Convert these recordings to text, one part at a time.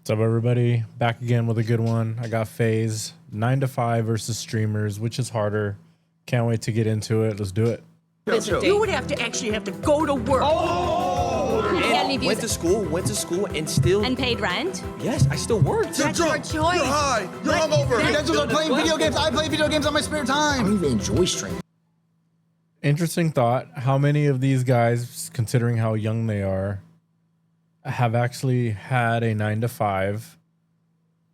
What's up, everybody? Back again with a good one. I got FaZe 9 to 5 versus streamers, which is harder. Can't wait to get into it. Let's do it. You would have to go to work. Went to school, and still... And paid rent? Yes, I still worked. That's your choice. You're high. You're hungover. Credentials are playing video games. I play video games on my spare time. I don't even enjoy streaming. Interesting thought. How many of these guys, considering how young they are, have actually had a 9 to 5?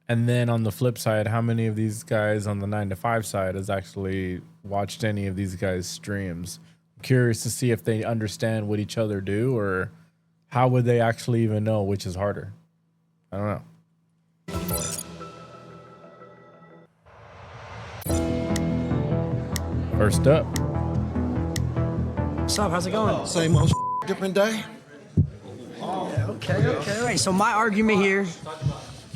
And then on the flip side, how many of these guys on the 9 to 5 side has actually watched any of these guys' streams? I'm curious to see if they understand what each other do, or how would they actually even know which is harder? I don't know. First up. What's up? How's it going? Same old different day. Okay. All right. So my argument here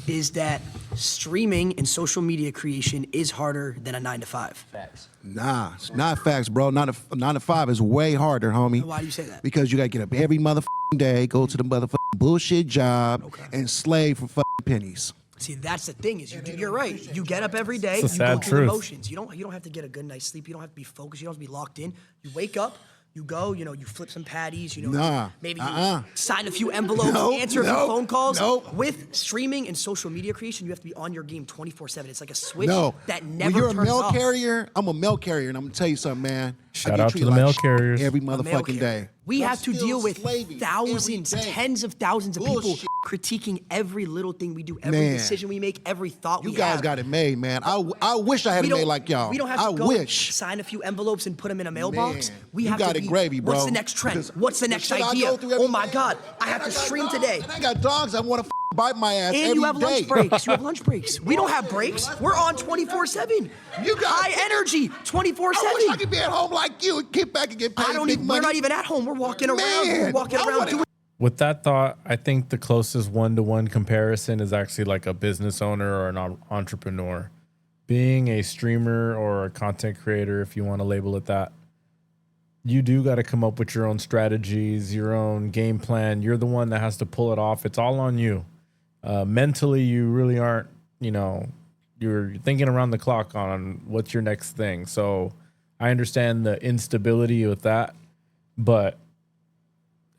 is that streaming and social media creation is harder than a 9 to 5. Facts. Nah, it's not facts, bro. 9 to 5 is way harder, homie. Why do you say that? Because you gotta get up every motherfucking day, go to the motherfucking bullshit job, and slave for fucking pennies. See, that's the thing is you're right. You get up every day, It's a you go sad through the truth. motions. You don't have to get a good night's sleep. You don't have to be focused. You don't have to be locked in. You wake up. You go, you flip some patties, Nah, maybe you sign a few envelopes, answer a few phone calls. With streaming and social media creation, you have to be on your game 24/7. It's like a switch that never when you're turns a mail off. carrier, I'm a mail carrier, and I'm gonna tell you something, man. Shout out to the mail carriers. Every A mail motherfucking carrier. day. We I'm have to still deal with slaving thousands, every day. tens of thousands of people Bullshit. critiquing every little thing we do, every Man. decision we make, every thought we You have. guys got it made, man. I wish I had We it don't- made like y'all. We don't have I to go wish. sign a few envelopes and put them in a mailbox. Man, We you have got to it be, gravy, bro. What's the next trend? Because What's the the next shit I idea? go through every Oh my day, God, I have to and got stream dogs, today. And I got dogs that want to bite my ass And every you have day. lunch breaks. You have lunch breaks. We don't have breaks. We're on 24/7. You got high energy, I wish I 24/7. could be at home like you and get back and get paid big money. We're not even at home. We're walking around. We're walking I around wanna- doing. With that thought, I think the closest one-to-one comparison is actually like a business owner or an entrepreneur. Being a streamer or a content creator, if you want to label it that, you do got to come up with your own strategies, your own game plan. You're the one that has to pull it off. It's all on you. Mentally, you really aren't, you're thinking around the clock on what's your next thing. So I understand the instability with that, but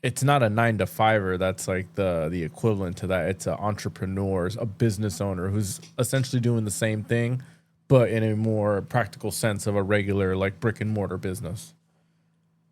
it's not a 9 to 5er. That's like the equivalent to that. It's an entrepreneur, a business owner who's essentially doing the same thing, but in a more practical sense of a regular like brick and mortar business.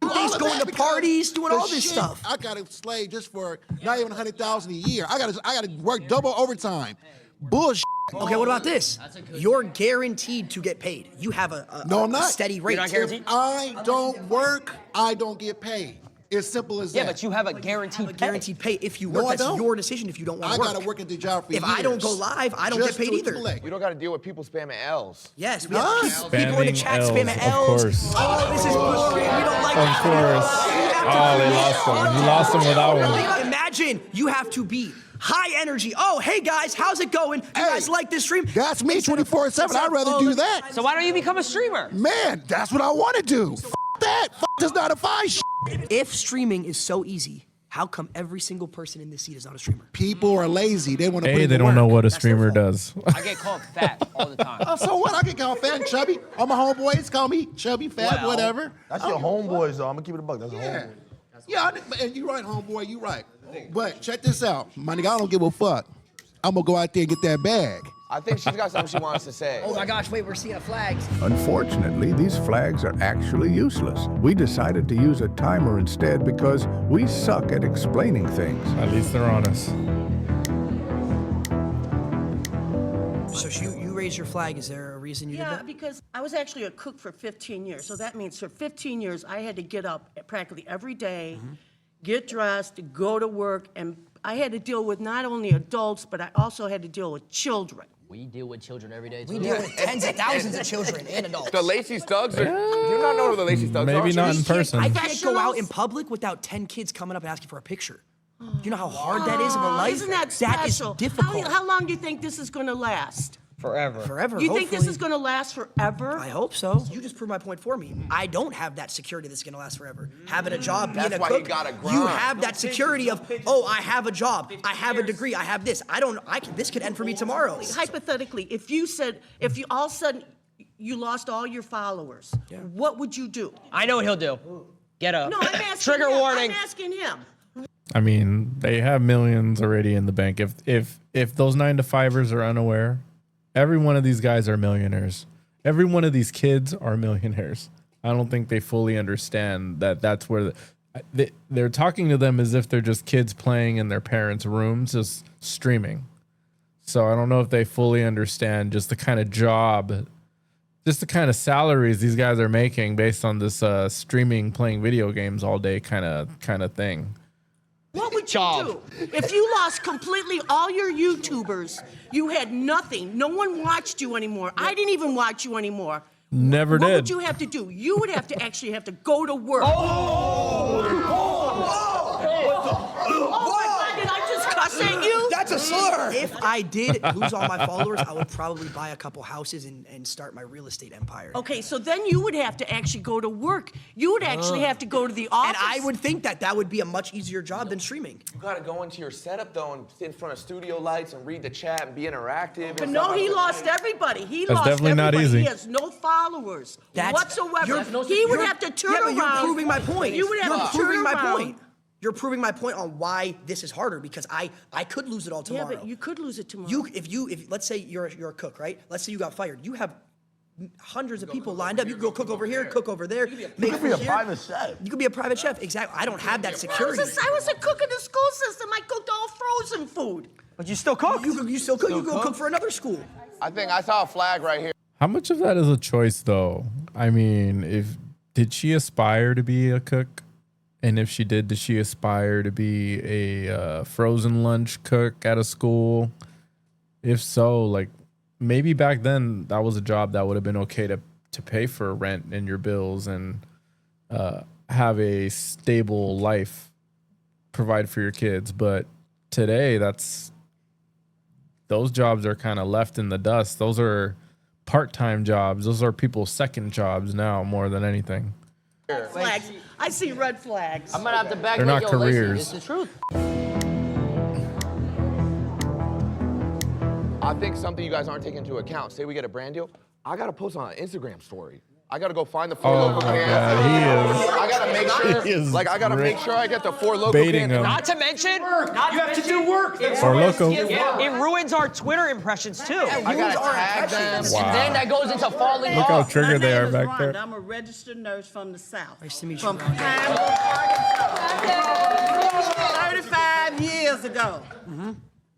Things, going to parties, doing The all this shit, stuff. I gotta slave just for not even 100,000 a year. I gotta work double overtime. Bullshit. Okay, what about this? You're guaranteed to get paid. You have a No, I'm not. steady rate. If I don't work, I don't get paid. It's simple as that. Yeah, but you have a guaranteed pay. Guaranteed pay if you No, work. I That's don't. your decision if you don't want I to work. gotta work at the job for If years. I don't go live, I don't Just get paid to either. collect. You don't got to deal with people spamming L's. Yes, we have people in the Spamming chat Ls, spamming of L's. course. Oh, this is boring. We don't like Of that. course. You have to Oh, they be lost him. on You lost him with that one. top. Imagine you have to be high energy. Oh, hey guys, how's it going? You guys like this stream? That's me 24/7. I'd rather do that. So why don't you become a streamer? Man, that's what I want to do. F that. F this 9 to 5 shit. If streaming is so easy, how come every single person in this seat is not a streamer? People are lazy. They want to put Hey, in they the don't know work. what a That's their streamer fault. does. I get called fat all the time. Oh, so what? I can call fat and chubby. All my homeboys call me chubby, fat, Well, whatever. That's your homeboys, though. I'm going to keep it a buck. That's a Yeah. homeboy. Yeah, and you right, homeboy, you right. But check this out. My nigga, I don't give a fuck. I'm going to go out there and get that bag. I think she's got something she wants to say. Oh my gosh, wait, we're seeing flags. Unfortunately, these flags are actually useless. We decided to use a timer instead because we suck at explaining things. At least they're honest. So you raised your flag. Is there a reason you did Yeah, that? because I was actually a cook for 15 years. So that means for 15 years, I had to get up practically every day, get dressed, go to work, and I had to deal with not only adults, but I also had to deal with children. We deal with children every day, too. We deal with tens of thousands of children and adults. The Lacey Stugs are... Do you not know who the Lacey Stugs are? Maybe not in person. I can't go out in public without 10 kids coming up asking for a picture. Do you know how hard that is of a life? Isn't that That is special? difficult. How long do you think this is going to last? Forever. Forever. You think this hopefully. is going to last forever? I hope so. You just proved my point for me. I don't have that security that's gonna last forever. Having a job, being That's a why you cook, gotta you grind. have that security of, oh, I have a job, I have a degree, I have this. This could end for me tomorrow. Hypothetically, if you all of a sudden you lost all your followers, what would you do? I know what he'll do. Get up. No, I'm asking Trigger him. warning. I'm asking him. I mean, they have millions already in the bank. If those 9-to-5ers are unaware, every one of these guys are millionaires. Every one of these kids are millionaires. I don't think they fully understand that that's where they're talking to them as if they're just kids playing in their parents' rooms, just streaming. So I don't know if they fully understand just the kind of job, just the kind of salaries these guys are making based on this streaming, playing video games all day kind of thing. What would you do if you lost completely all your YouTubers? You had nothing. No one watched you anymore. I didn't even watch you anymore. Never What did. would you have to do? You would have to actually have to go to work. Oh my God, did I just cuss at you? That's a slur. If I did lose all my followers, I would probably buy a couple houses and start my real estate empire. Okay, so then you would have to actually go to work. You would actually have to go to the office. And I would think that would be a much easier job than streaming. You gotta go into your setup though and sit in front of studio lights and read the chat and be interactive. But no, he lost everybody. He That's lost definitely not everybody. easy. He has no followers whatsoever. you're- He would you're- have to turn yeah, but around. You're proving my point. You would have You're to turn proving my around. point. You're proving my point on why this is harder because I could lose it all tomorrow. Yeah, but you could lose it tomorrow. If let's say you're a cook, right? Let's say you got fired. You have hundreds of people lined up. You can go cook over here, cook over there. You could be a private chef. You could be a private chef. Exactly. I don't have that I security. was a cook in the school system. I cooked all frozen food. But you still cook. You still cook. You go cook for another school. I think I saw a flag right here. How much of that is a choice, though? I mean, did she aspire to be a cook? And if she did she aspire to be a frozen lunch cook at a school? If so, like maybe back then that was a job that would have been okay to pay for rent and your bills and have a stable life, provide for your kids. But today, those jobs are kind of left in the dust. Those are part-time jobs. Those are people's second jobs now more than anything. Flags. I see red flags. I'm gonna have to back They're with not yo, Lacey, careers. it's the truth. I think something you guys aren't taking into account. Say we get a brand deal, I gotta post on an Instagram story. I gotta go find the 4 Oh local my cans. God, I gotta make sure, He is like I gotta make sure I get the 4 local baiting cans. him. Not to mention, you have to do work. Or loco. It ruins our Twitter impressions too. I gotta tag them. Wow. And then that goes into falling Look how off. triggered they are My name is back Rhonda. there. I'm a registered nurse from the South. Nice to meet you, From Rhonda. Pineville, 35 years ago,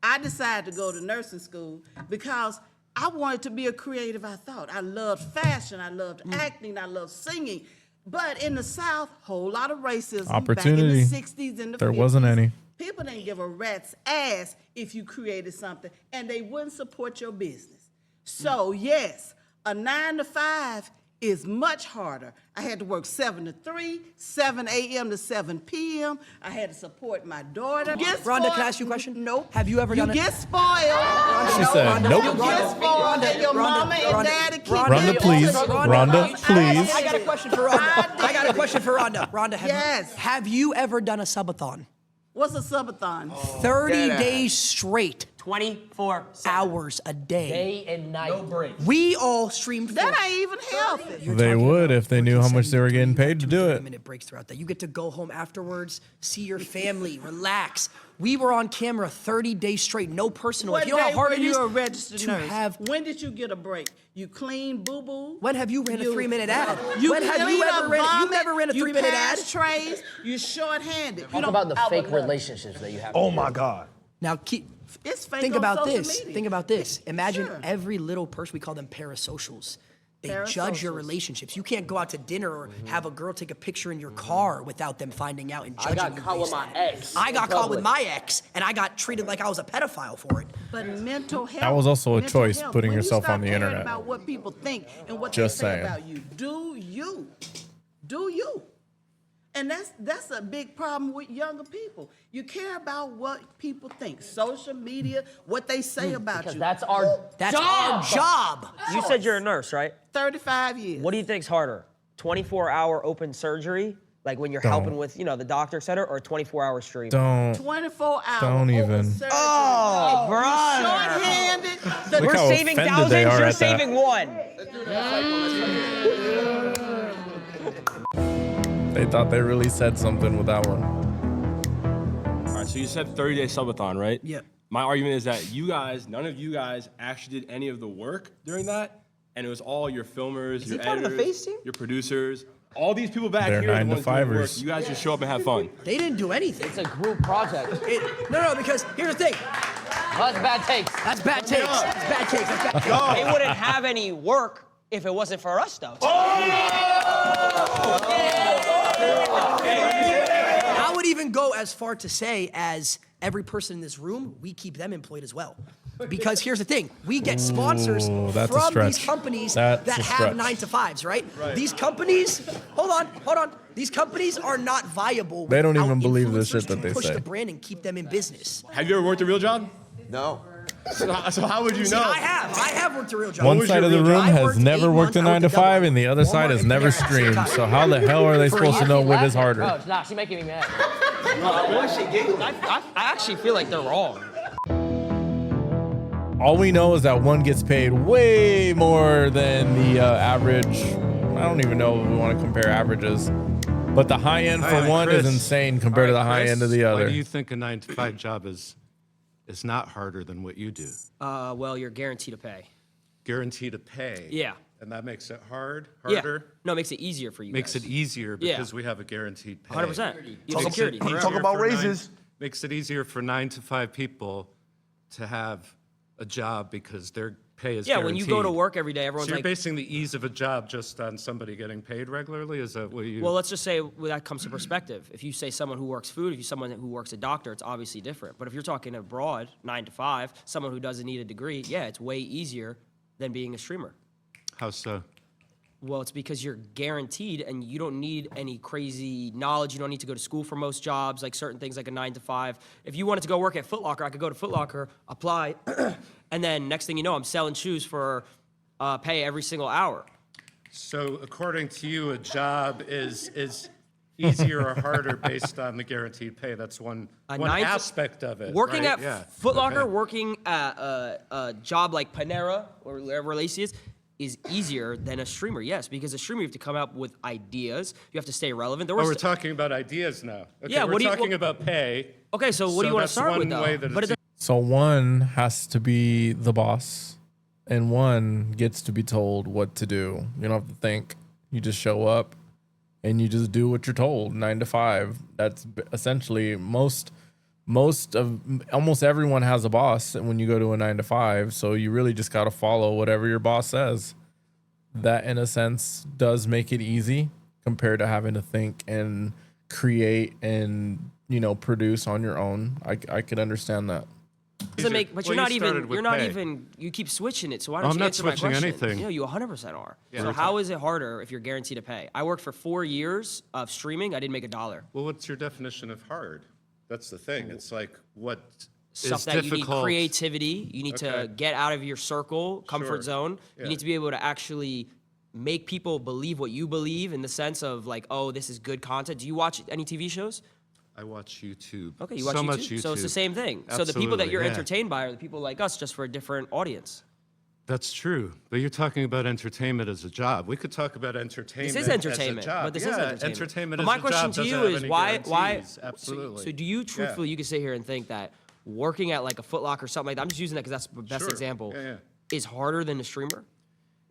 I decided to go to nursing school because I wanted to be a creative, I thought. I loved fashion, I loved acting, I loved singing. But in the South, whole lot of racism. Opportunity. Back in the 60s and the There 50s. wasn't any. People didn't give a rat's ass if you created something, and they wouldn't support your business. So yes, a 9 to 5 is much harder. I had to work 7 to 3, 7 a.m. to 7 p.m. I had to support my daughter. Get Rhonda, spoiled- can I ask you a question? Nope. Have you ever done You it? get spoiled. She said, nope. You get spoiled, and your mama and daddy keep Rhonda, you please. on the- Rhonda, please. I got a question for Rhonda. I got a question for Rhonda. Rhonda, Yes. have you ever done a subathon? What's a subathon? 30 Dead days straight, 24 hours a day. day and night. No break. We all streamed. That for- ain't even healthy. You're They talking would about if they knew how much they were 14, getting paid to 17, do it. 20-minute breaks throughout that. You get to go home afterwards, see your family, relax. We were on camera 30 days straight, no personal. What If you know how day hard were it is you a registered to nurse? have. When did you get a break? You clean boo-boo? When have you ran a 3-minute ad? You When have you clean ever up ran? You vomit, never ran a 3-minute ad. You pass trays, you're short-handed. Talk about the fake relationships that you have. Oh my God. Now keep. It's fake Think on about social this. media. Think about this. Imagine Sure. every little person, we call them parasocials. They judge your Parasocials. relationships. You can't go out to dinner or have a girl take a picture in your car without them finding out and judging you. caught with based my on it. ex I in got caught with public. my ex, and I got treated like I was a pedophile for it. But mental health. That was also a mental choice, health, putting when you yourself stop on the caring internet. about what people think and what Just they say saying. about you. Do you. Do you. And that's a big problem with younger people. You care about what people think, social media, what they say about Because you. that's our job. You said you're a nurse, right? 35 years. What do you think's harder? 24-hour open surgery, like when you're helping with, the doctor, et cetera, or 24-hour stream? Don't. 24 hours. Don't even. Surgery. Oh, brother. Short-handed. Look We're how saving offended they thousands, are you're at that. saving one. They thought they really said something with that one. All right, so you said 30-day subathon, right? Yep. My argument is that none of you guys actually did any of the work during that, and it was all your filmers, your part of the editors, face team? your producers, all these people back They're here are the 9 to ones doing the work. 5ers. You guys just show up and have fun. They didn't do anything. It's a group project. No, because here's the thing. Well, that's bad takes. That's bad takes. That's bad takes. That's bad takes. They wouldn't have any work if it wasn't for us, though. I would even go as far to say as every person in this room, we keep them employed as well. Because here's the thing, we get sponsors Ooh, that's a from these stretch. companies That's that a have stretch. 9 to 5s, right? These companies, hold on. These companies are not viable. They don't even without believe the influencers shit that to they push say. the brand and keep them in business. Have you ever worked a real job? No. So how would you See, know? I have worked a real job. One was side your of the real room job? I has worked never 8 worked a months. I 9 to worked a 5, double. and the other side has Walmart never and Garrett. streamed. So how the hell are they supposed to know what is harder? Oh, nah, she's making me mad. I actually feel like they're wrong. All we know is that one gets paid way more than the average. I don't even know if we want to compare averages, but the high end for one is insane compared to the high end of the Why other. do you think a 9-to-5 job is not harder than what you do? Well, you're guaranteed to pay. Guaranteed to pay. Yeah. And that makes it harder? Yeah. No, it makes it easier for you Makes guys. it easier Yeah. because we have a guaranteed pay. 100%. You have Makes security. it Talk easier about for raises. Makes it easier for 9-to-5 people to have a job because their pay is Yeah, guaranteed. when you go to work every day, everyone's So you're like, basing the ease of a job just on somebody getting paid regularly? Is that what you... well, let's just say that comes to perspective. If you say someone who works food, if you're someone who works a doctor, it's obviously different. But if you're talking abroad, 9 to 5, someone who doesn't need a degree, yeah, it's way easier than being a streamer. How so? Well, it's because you're guaranteed and you don't need any crazy knowledge. You don't need to go to school for most jobs, like certain things like a 9 to 5. If you wanted to go work at Foot Locker, I could go to Foot Locker, apply, and then next thing you know, I'm selling shoes for pay every single hour. So according to you, a job is easier or harder based on the guaranteed pay? That's one aspect of it. Working right? at Foot Locker, working at a job like Panera or wherever Lacey is easier than a streamer, yes, because a streamer you have to come up with ideas, you have to stay relevant. We're talking about ideas now. Okay, Yeah, we're talking about pay. Okay, so what do you want to start with, though? So one has to be the boss, and one gets to be told what to do. You don't have to think. You just show up, and you just do what you're told. 9 to 5. That's essentially almost everyone has a boss when you go to a 9 to 5. So you really just got to follow whatever your boss says. That, in a sense, does make it easy compared to having to think and create and produce on your own. I could understand that. Doesn't make, but you're not even, you keep switching it, so why don't you answer my question? I'm not switching anything. You 100% are. Yeah. So how is it harder if you're guaranteed to pay? I worked for 4 years of streaming, I didn't make $1. Well, what's your definition of hard? That's the thing. It's like what Stuff is that difficult. you need creativity, you need to get out of your circle, comfort zone. Yeah. You need to be able to actually make people believe what you believe in the sense of like, oh, this is good content. Do you watch any TV shows? I watch YouTube. Okay, you watch so YouTube. Much YouTube. So it's the same thing. So the people that you're entertained by are the people like us, just for a different audience. That's true, but you're talking about entertainment as a job. We could talk about entertainment. This is entertainment, as a job. but this is entertainment. Entertainment But my as a question job to you doesn't have is any why? guarantees. Absolutely. So do you truthfully, you could sit here and think that working at like a Foot Locker or something like that, I'm just using that because that's the best Sure. example, Yeah. is harder than a streamer?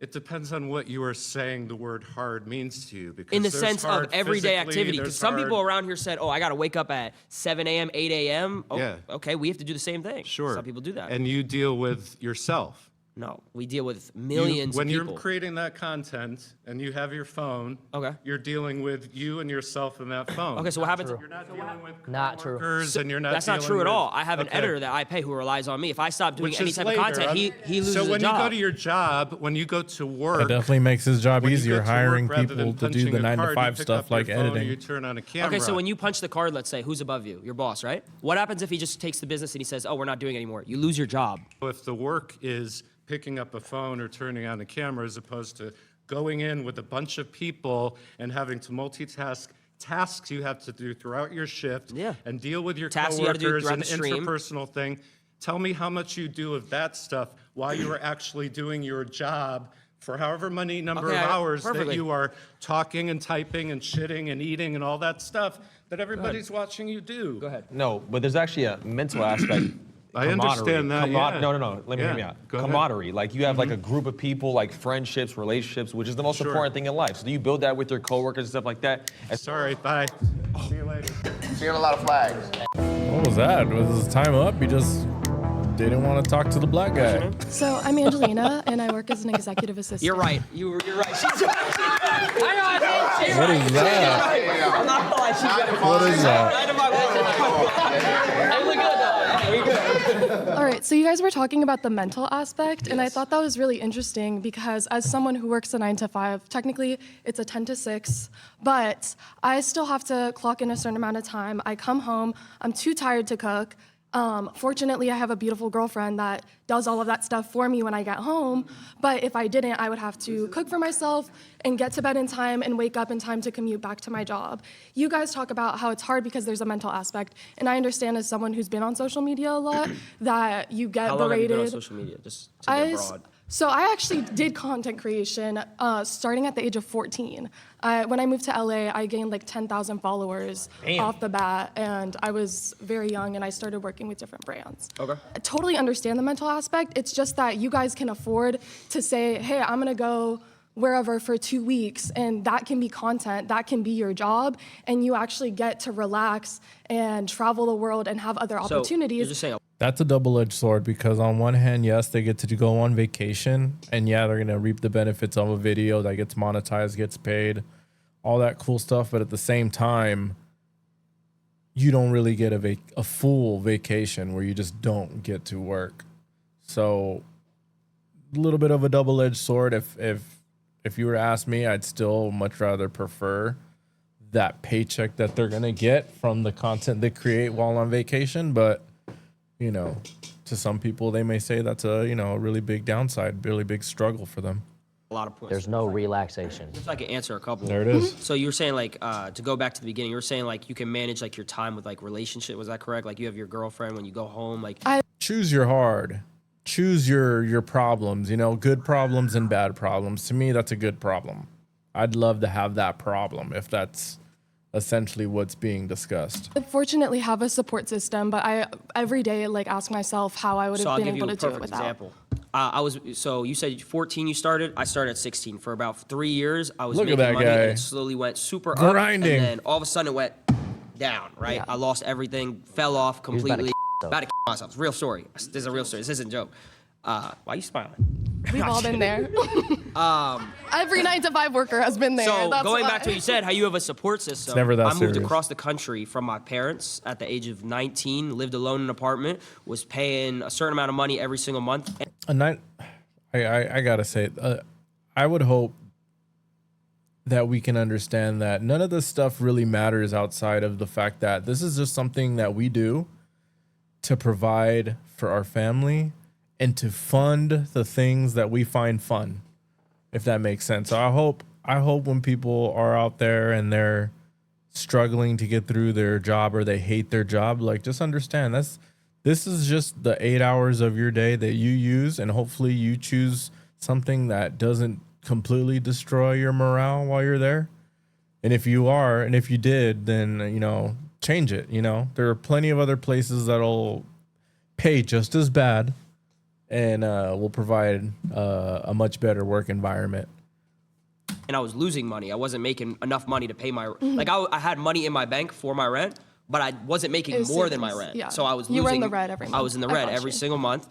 It depends on what you are saying the word hard means to you. Because In the there's sense of hard everyday physically, activity, there's because some people hard- around here said, "Oh, I got to wake up at 7 a.m., 8 a.m." Oh, Yeah. okay, we have to do the same thing. Sure. Some people do that. And you deal with yourself. No, we deal with millions When of people. you're creating that content and you have your phone, Okay. you're dealing with you and yourself in that phone. Okay, so what happens? You're not dealing with Not true. coworkers and you're not That's not dealing true at with- all. I have an Okay. editor that I pay who relies on me. If I stop doing Which any is type later. of content, he loses So when a job. you go to your job, when you go to work, It definitely makes his job when you easier go to hiring work, rather people than to do punching the a 9 to card, you 5 pick stuff up your like phone or editing. You turn on a camera. Okay, so when you punch the card, let's say, who's above you? Your boss, right? What happens if he just takes the business and he says, oh, we're not doing it anymore? You lose your job. If the work is picking up a phone or turning on a camera as opposed to going in with a bunch of people and having to multitask tasks you have to do throughout your shift and deal with your Tasks you gotta do coworkers throughout and the stream. interpersonal thing. Tell me how much you do of that stuff while you are actually doing your job for however many number Okay, of hours perfectly. that you are talking and typing and shitting and eating and all that stuff that everybody's watching you do. Go ahead. No, but there's actually a mental aspect. I understand that, yeah. No. Let me hear me Yeah, out. go ahead. Camaraderie. Like you have like a group of people, like friendships, relationships, which is the most Sure. important thing in life. So do you build that with your coworkers and stuff like that? Sorry, bye. See you later. Seeing a lot of flags. What was that? Was his time up? He just didn't want to talk to the black guy. So I'm Angelina, and I work as an executive assistant. You're right. You're right. She's right. I know. What is that? I'm not gonna lie. She's right. What is that? Hey, look good though. Hey, we good. All right, so you guys were talking about the mental aspect, and I thought that was really interesting because as someone who works a 9 to 5, technically it's a 10 to 6, but I still have to clock in a certain amount of time. I come home, I'm too tired to cook. Fortunately, I have a beautiful girlfriend that does all of that stuff for me when I get home. But if I didn't, I would have to cook for myself and get to bed in time and wake up in time to commute back to my job. You guys talk about how it's hard because there's a mental aspect. And I understand as someone who's been on social media a lot that you get How long have you berated. been on social media? Just to get broad. So I actually did content creation starting at the age of 14. When I moved to LA, I gained like 10,000 followers off the bat, and I was very young, and I started working with different brands. Okay. I totally understand the mental aspect. It's just that you guys can afford to say, hey, I'm gonna go wherever for 2 weeks, and that can be content, that can be your job, and you actually get to relax and travel the world and have other So you're opportunities. just saying. That's a double-edged sword because on one hand, yes, they get to go on vacation, and yeah, they're gonna reap the benefits of a video that gets monetized, gets paid, all that cool stuff. But at the same time, you don't really get a full vacation where you just don't get to work. So, a little bit of a double-edged sword. If you were to ask me, I'd still much rather prefer that paycheck that they're gonna get from the content they create while on vacation, but you know, to some people, they may say that's a really big downside, really big struggle for them. A lot of points. There's no relaxation. If I could answer a couple. There it is. So you were saying like to go back to the beginning, you were saying like you can manage like your time with like relationship. Was that correct? Like you have your girlfriend when you go home, like Choose your hard. Choose your problems, good problems and bad problems. To me, that's a good problem. I'd love to have that problem if that's essentially what's being discussed. I fortunately have a support system, but I every day like ask myself how I would So have I'll been give you able a to do it perfect without. example. So you said 14 you started. I started at 16. For about 3 years, I was Look at making that money, guy. and it slowly went super up, Grinding. and then all of a sudden it went down. Right? Yeah. I lost everything, fell off was about to completely. k- About to myself. It's a real story. This is a real story. This isn't a joke. Why are you smiling? We've all been there. Every 9 to 5 worker has been there. So That's going why. back to what you said, how you have a support system. It's never that I moved serious. across the country from my parents at the age of 19, lived alone in an apartment, was paying a certain amount of money every single month. I gotta say, I would hope that we can understand that none of this stuff really matters outside of the fact that this is just something that we do to provide for our family and to fund the things that we find fun, if that makes sense. So I hope when people are out there and they're struggling to get through their job or they hate their job, like just understand this is just the 8 hours of your day that you use, and hopefully you choose something that doesn't completely destroy your morale while you're there. And if you did, then, change it. There are plenty of other places that'll pay just as bad and will provide a much better work environment. And I was losing money. I wasn't making enough money to pay my, like I had money in my bank for my rent, but I wasn't making It was more than my serious, rent. yeah. So I was You losing. were in the red every I was in the month. I red got every you. single month.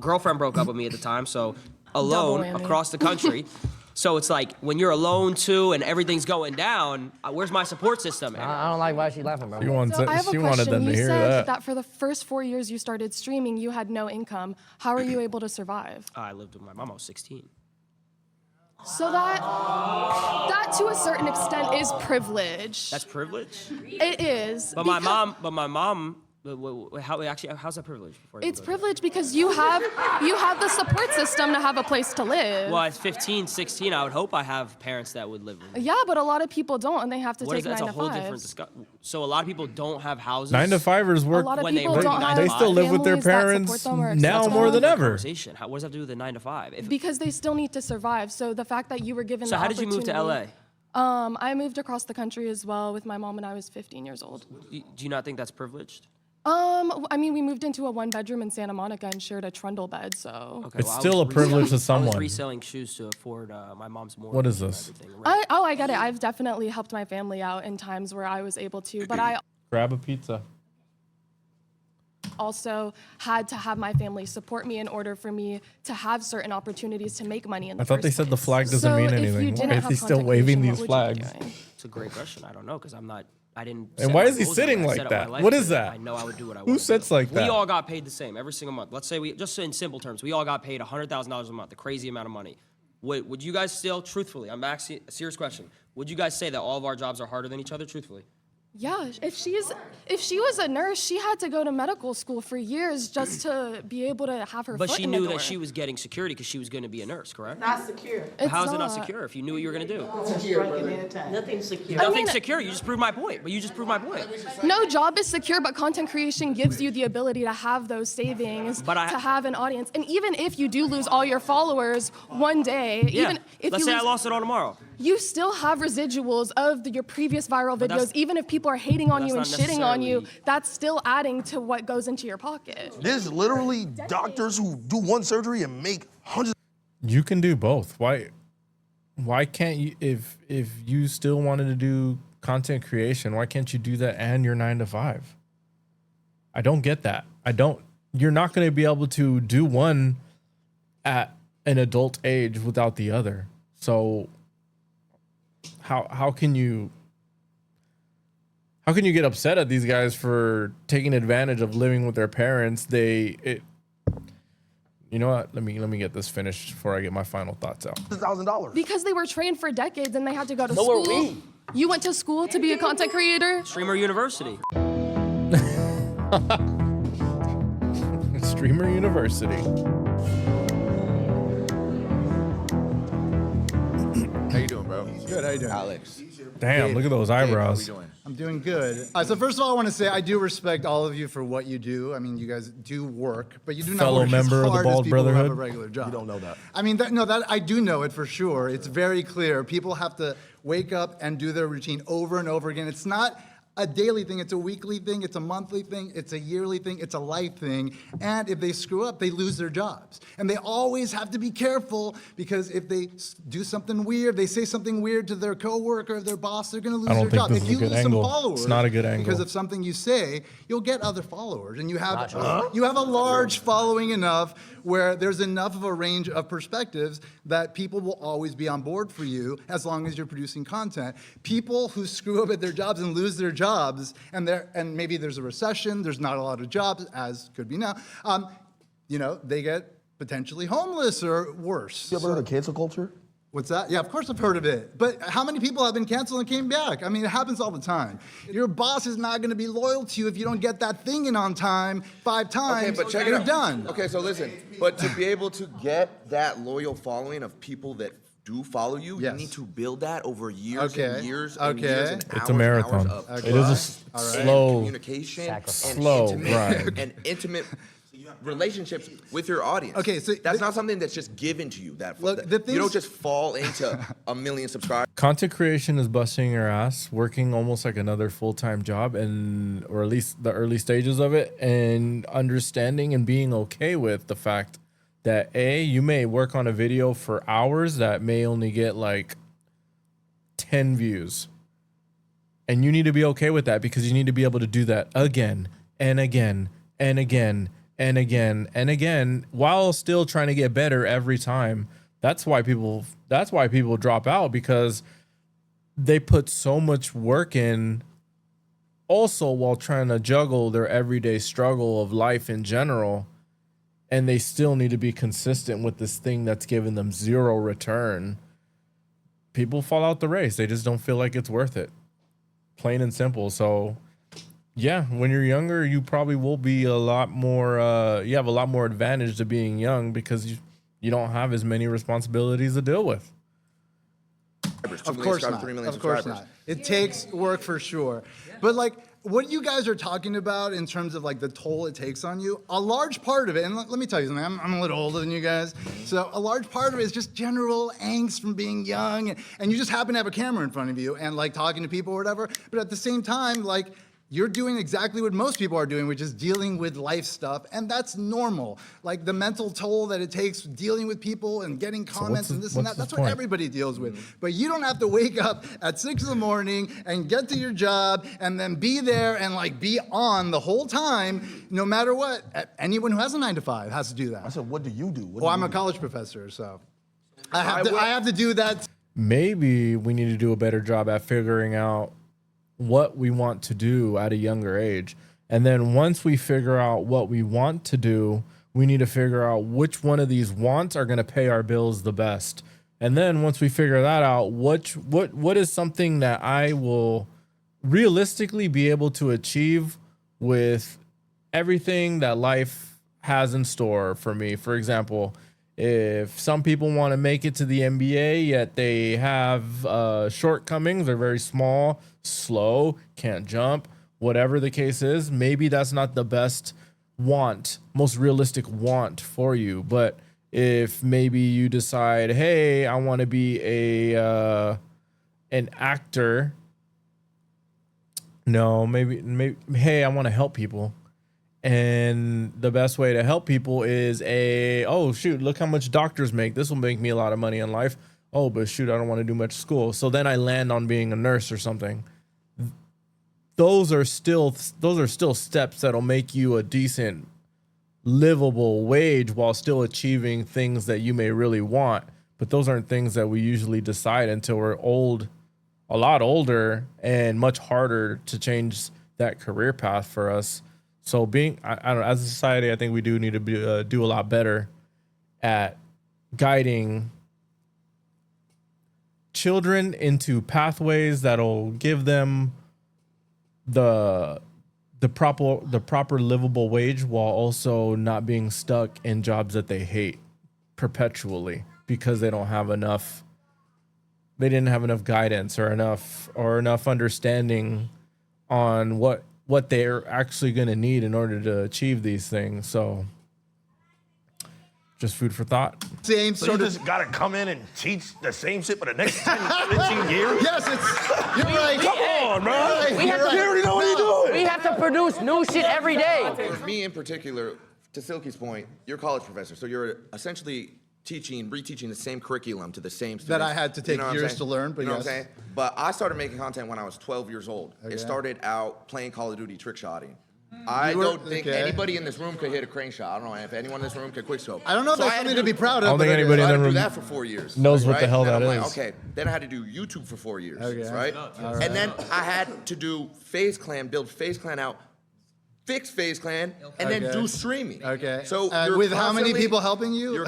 Girlfriend broke up with me at the time, so alone whammy. across the country. So it's like when you're alone too and everything's going down, where's my support system? I don't like why she's laughing, bro. She wanted, So I have a she wanted question. them to You hear said that. for the first 4 years you started streaming, you had no income. How are you able to survive? I lived with my mom. I was 16. So that to a certain extent is privilege. That's privilege. It is. But my mom. How's that privilege? It's privilege because you have the support system to have a place to live. Well, at 15, 16, I would hope I have parents that would live with me. Yeah, but a lot of people don't, and they have to take 9 That's to a whole 5s. different discussion. So a lot of people don't have houses. 9 to 5ers work. A lot of when they people work don't have They still live with their families that parents support them or now accept more them. than ever. Conversation. What does that have to do with the 9 to 5? Because they still need to survive. So the fact that you were given So the how did you move to LA? I moved across the country as well with my mom when I was 15 years old. Do you not think that's privileged? I mean, we moved into a 1-bedroom in Santa Monica and shared a trundle bed, so. Okay, It's well, I still was a privilege to I was someone. reselling shoes to afford my mom's mortgage. What is and this? everything. I get it. I've definitely helped my family out in times where I was able to, but I Grab a pizza. also had to have my family support me in order for me to have certain opportunities to make money in the I thought they first said the place. flag doesn't So mean if you anything. didn't Why is have he still content waving creation, these what would you be flags? doing? It's a great question. I don't know because I didn't. And set why my is he goals sitting I like set up that? my life What for is it. that? I know I would do what I Who want. sits like that? We all got paid the same every single month. Let's say just in simple terms, we all got paid $100,000 a month, a crazy amount of money. Would you guys still, truthfully, I'm asking a serious question. Would you guys say that all of our jobs are harder than each other, truthfully? Yeah, if she was a nurse, she had to go to medical school for years just to be able to have her But foot she in the knew door. that she was getting security because she was going to be a nurse, correct? Not secure. It's How is it not not. secure if you knew what you were going to do? Nothing's secure. Nothing's secure. You just proved my point. But you just proved my point. No job is secure, but content creation gives you the ability to have those savings, But to have an audience. And even if you do lose all your followers one day, Yeah. even if Let's you say lose, I lost it all tomorrow. you still have residuals of your previous viral But that's- videos. Even if people are hating on But you and that's shitting not on you, necessarily- that's still adding to what goes into your pocket. There's literally doctors who do one surgery and make hundreds. You can do both. Why can't you, if you still wanted to do content creation, why can't you do that and your 9 to 5? I don't get that. You're not going to be able to do one at an adult age without the other. So how can you get upset at these guys for taking advantage of living with their parents? You know what? Let me get this finished before I get my final thoughts out. $1,000. Because they were trained for decades and they had to go to So were school. we. You went to school to be a content creator? Streamer University. Streamer University. How you doing, bro? Good, how you doing? Alex. Damn, look at those eyebrows. How we doing? I'm doing good. So first of all, I want to say I do respect all of you for what you do. I mean, you guys do work, but you do not Fellow work member as of the hard as Bald people who have a Brotherhood? regular job. You don't know that. I mean, that I do know it for sure. It's very clear. People have to wake up and do their routine over and over again. It's not a daily thing, it's a weekly thing, it's a monthly thing, it's a yearly thing, it's a life thing. And if they screw up, they lose their jobs. And they always have to be careful because if they do something weird, they say something weird to their coworker or their boss, they're gonna lose I don't their think job. this If is a you good lose angle. some followers It's not a good angle. because of something you say, you'll get other followers. And you have a large following enough where there's enough of a range of perspectives that people will always be on board for you as long as you're producing content. People who screw up at their jobs and lose their jobs, and maybe there's a recession, there's not a lot of jobs, as could be now, they get potentially homeless or worse. You ever heard of cancel culture? What's that? Yeah, of course I've heard of it. But how many people have been canceled and came back? I mean, it happens all the time. Your boss is not going to be loyal to you if you don't get that thing in on time 5 times. Okay, but check it you're out. done. Okay, so listen, but to be able to get that loyal following of people that do follow you, Yes. you need to build that over years Okay, and years and okay. years and It's hours a marathon. and hours of It is a trust All right. and slow communication sacrifice. and Slow intimate, grind. and intimate relationships with your audience. Okay, so that's not something that's just given to you. Look, the you things- don't just fall into a million subscribers. Content creation is busting your ass, working almost like another full-time job, or at least the early stages of it, and understanding and being okay with the fact that you may work on a video for hours that may only get like 10 views. And you need to be okay with that because you need to be able to do that again and again and again and again, while still trying to get better every time. That's why people drop out, because they put so much work in also while trying to juggle their everyday struggle of life in general, and they still need to be consistent with this thing that's giving them zero return. People fall out the race. They just don't feel like it's worth it. Plain and simple. So yeah, when you're younger, you probably will be a lot more, you have a lot more advantage to being young because you don't have as many responsibilities to deal with. Of course not. Of course not. It takes work for sure. But like what you guys are talking about in terms of like the toll it takes on you, a large part of it, and let me tell you something, I'm a little older than you guys, so a large part of it is just general angst from being young, and you just happen to have a camera in front of you and like talking to people or whatever, but at the same time, like, you're doing exactly what most people are doing, which is dealing with life stuff, and that's normal. Like the mental toll that it takes dealing with people and getting comments and this and that, that's what everybody deals with. But you don't have to wake up at 6 in the morning and get to your job and then be there and like be on the whole time, no matter what. Anyone who has a 9 to 5 has to do that. I said, what do you do? Well, I'm a college professor, so I have to do that. Maybe we need to do a better job at figuring out what we want to do at a younger age. And then once we figure out what we want to do, we need to figure out which one of these wants are going to pay our bills the best. And then once we figure that out, what is something that I will realistically be able to achieve with everything that life has in store for me. For example, if some people want to make it to the NBA, yet they have shortcomings, they're very small, slow, can't jump, whatever the case is, maybe that's not the best want, most realistic want for you. But if maybe you decide, hey, I want to be an actor. No, maybe, hey, I want to help people. And the best way to help people is oh, shoot, look how much doctors make. This will make me a lot of money in life. Oh, but shoot, I don't want to do much school. So then I land on being a nurse or something. Those are still steps that'll make you a decent, livable wage while still achieving things that you may really want. But those aren't things that we usually decide until we're old, a lot older, and much harder to change that career path for us. So I don't know, as a society, I think we do need to do a lot better at guiding children into pathways that'll give them the proper livable wage while also not being stuck in jobs that they hate perpetually because they don't have enough. They didn't have enough guidance or enough understanding on what they're actually going to need in order to achieve these things. So just food for thought. Same so sort you just got to come in and teach the same shit for the next 10, 15 years? Yes, you're right. Come on, man. We already know what you're doing. We have to produce new shit every day. For me in particular, to Silky's point, you're a college professor, so you're essentially reteaching the same curriculum to the same students. That I had to take years to learn, but you know yes. what I'm saying? But I started making content when I was 12 years old. Okay. It started out playing Call of Duty trick shotting. I don't think anybody in this room could hit a crane shot. I don't know if anyone in this room could quickscope. I don't know if that's something to be proud of. I don't think anybody in the room do that for 4 years. knows what right? the hell then that I'm is. Like, okay, then I had to do YouTube for 4 years, Okay. right? All And then I had to do FaZe Clan, build FaZe Clan out, fix FaZe Clan, and then do streaming. Okay. So with how many people helping you?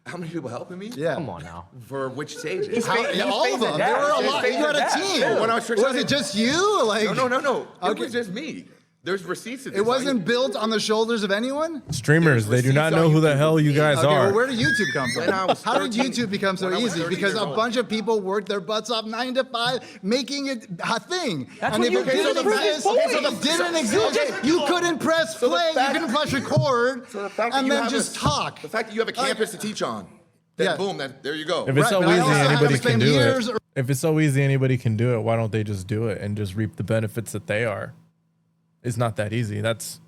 How many people helping me? Yeah. Come on now. For which stages? All of them. There were a lot. You had a team. Yeah, when I was it just you? Like No. It was just me. There's receipts of this. It wasn't built on the shoulders of anyone? Streamers, they do not know who the hell you guys are. Well, where did YouTube come from? When I was How did 13 YouTube become so easy? Because a bunch of people worked their butts off 9 to 5, making it a thing. That's and what if you it did didn't in the exist, previous if it didn't exist, you couldn't press play, you couldn't press record, and then just talk. The fact that you have a campus to teach on, then boom, there you go. If it's so easy, anybody can do years it. If it's so easy, anybody can do it. Why don't they just do it and just reap the benefits that they are? It's not that easy. That's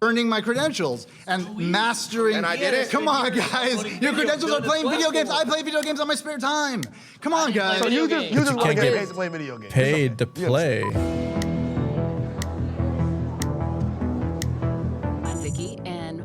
earning my credentials and mastering. And I did it. Come on, guys. Your credentials are playing video games. I play video games on my spare time. Come on, guys. So you just want to can't get get paid to play video games. paid to play. I'm Vicky, and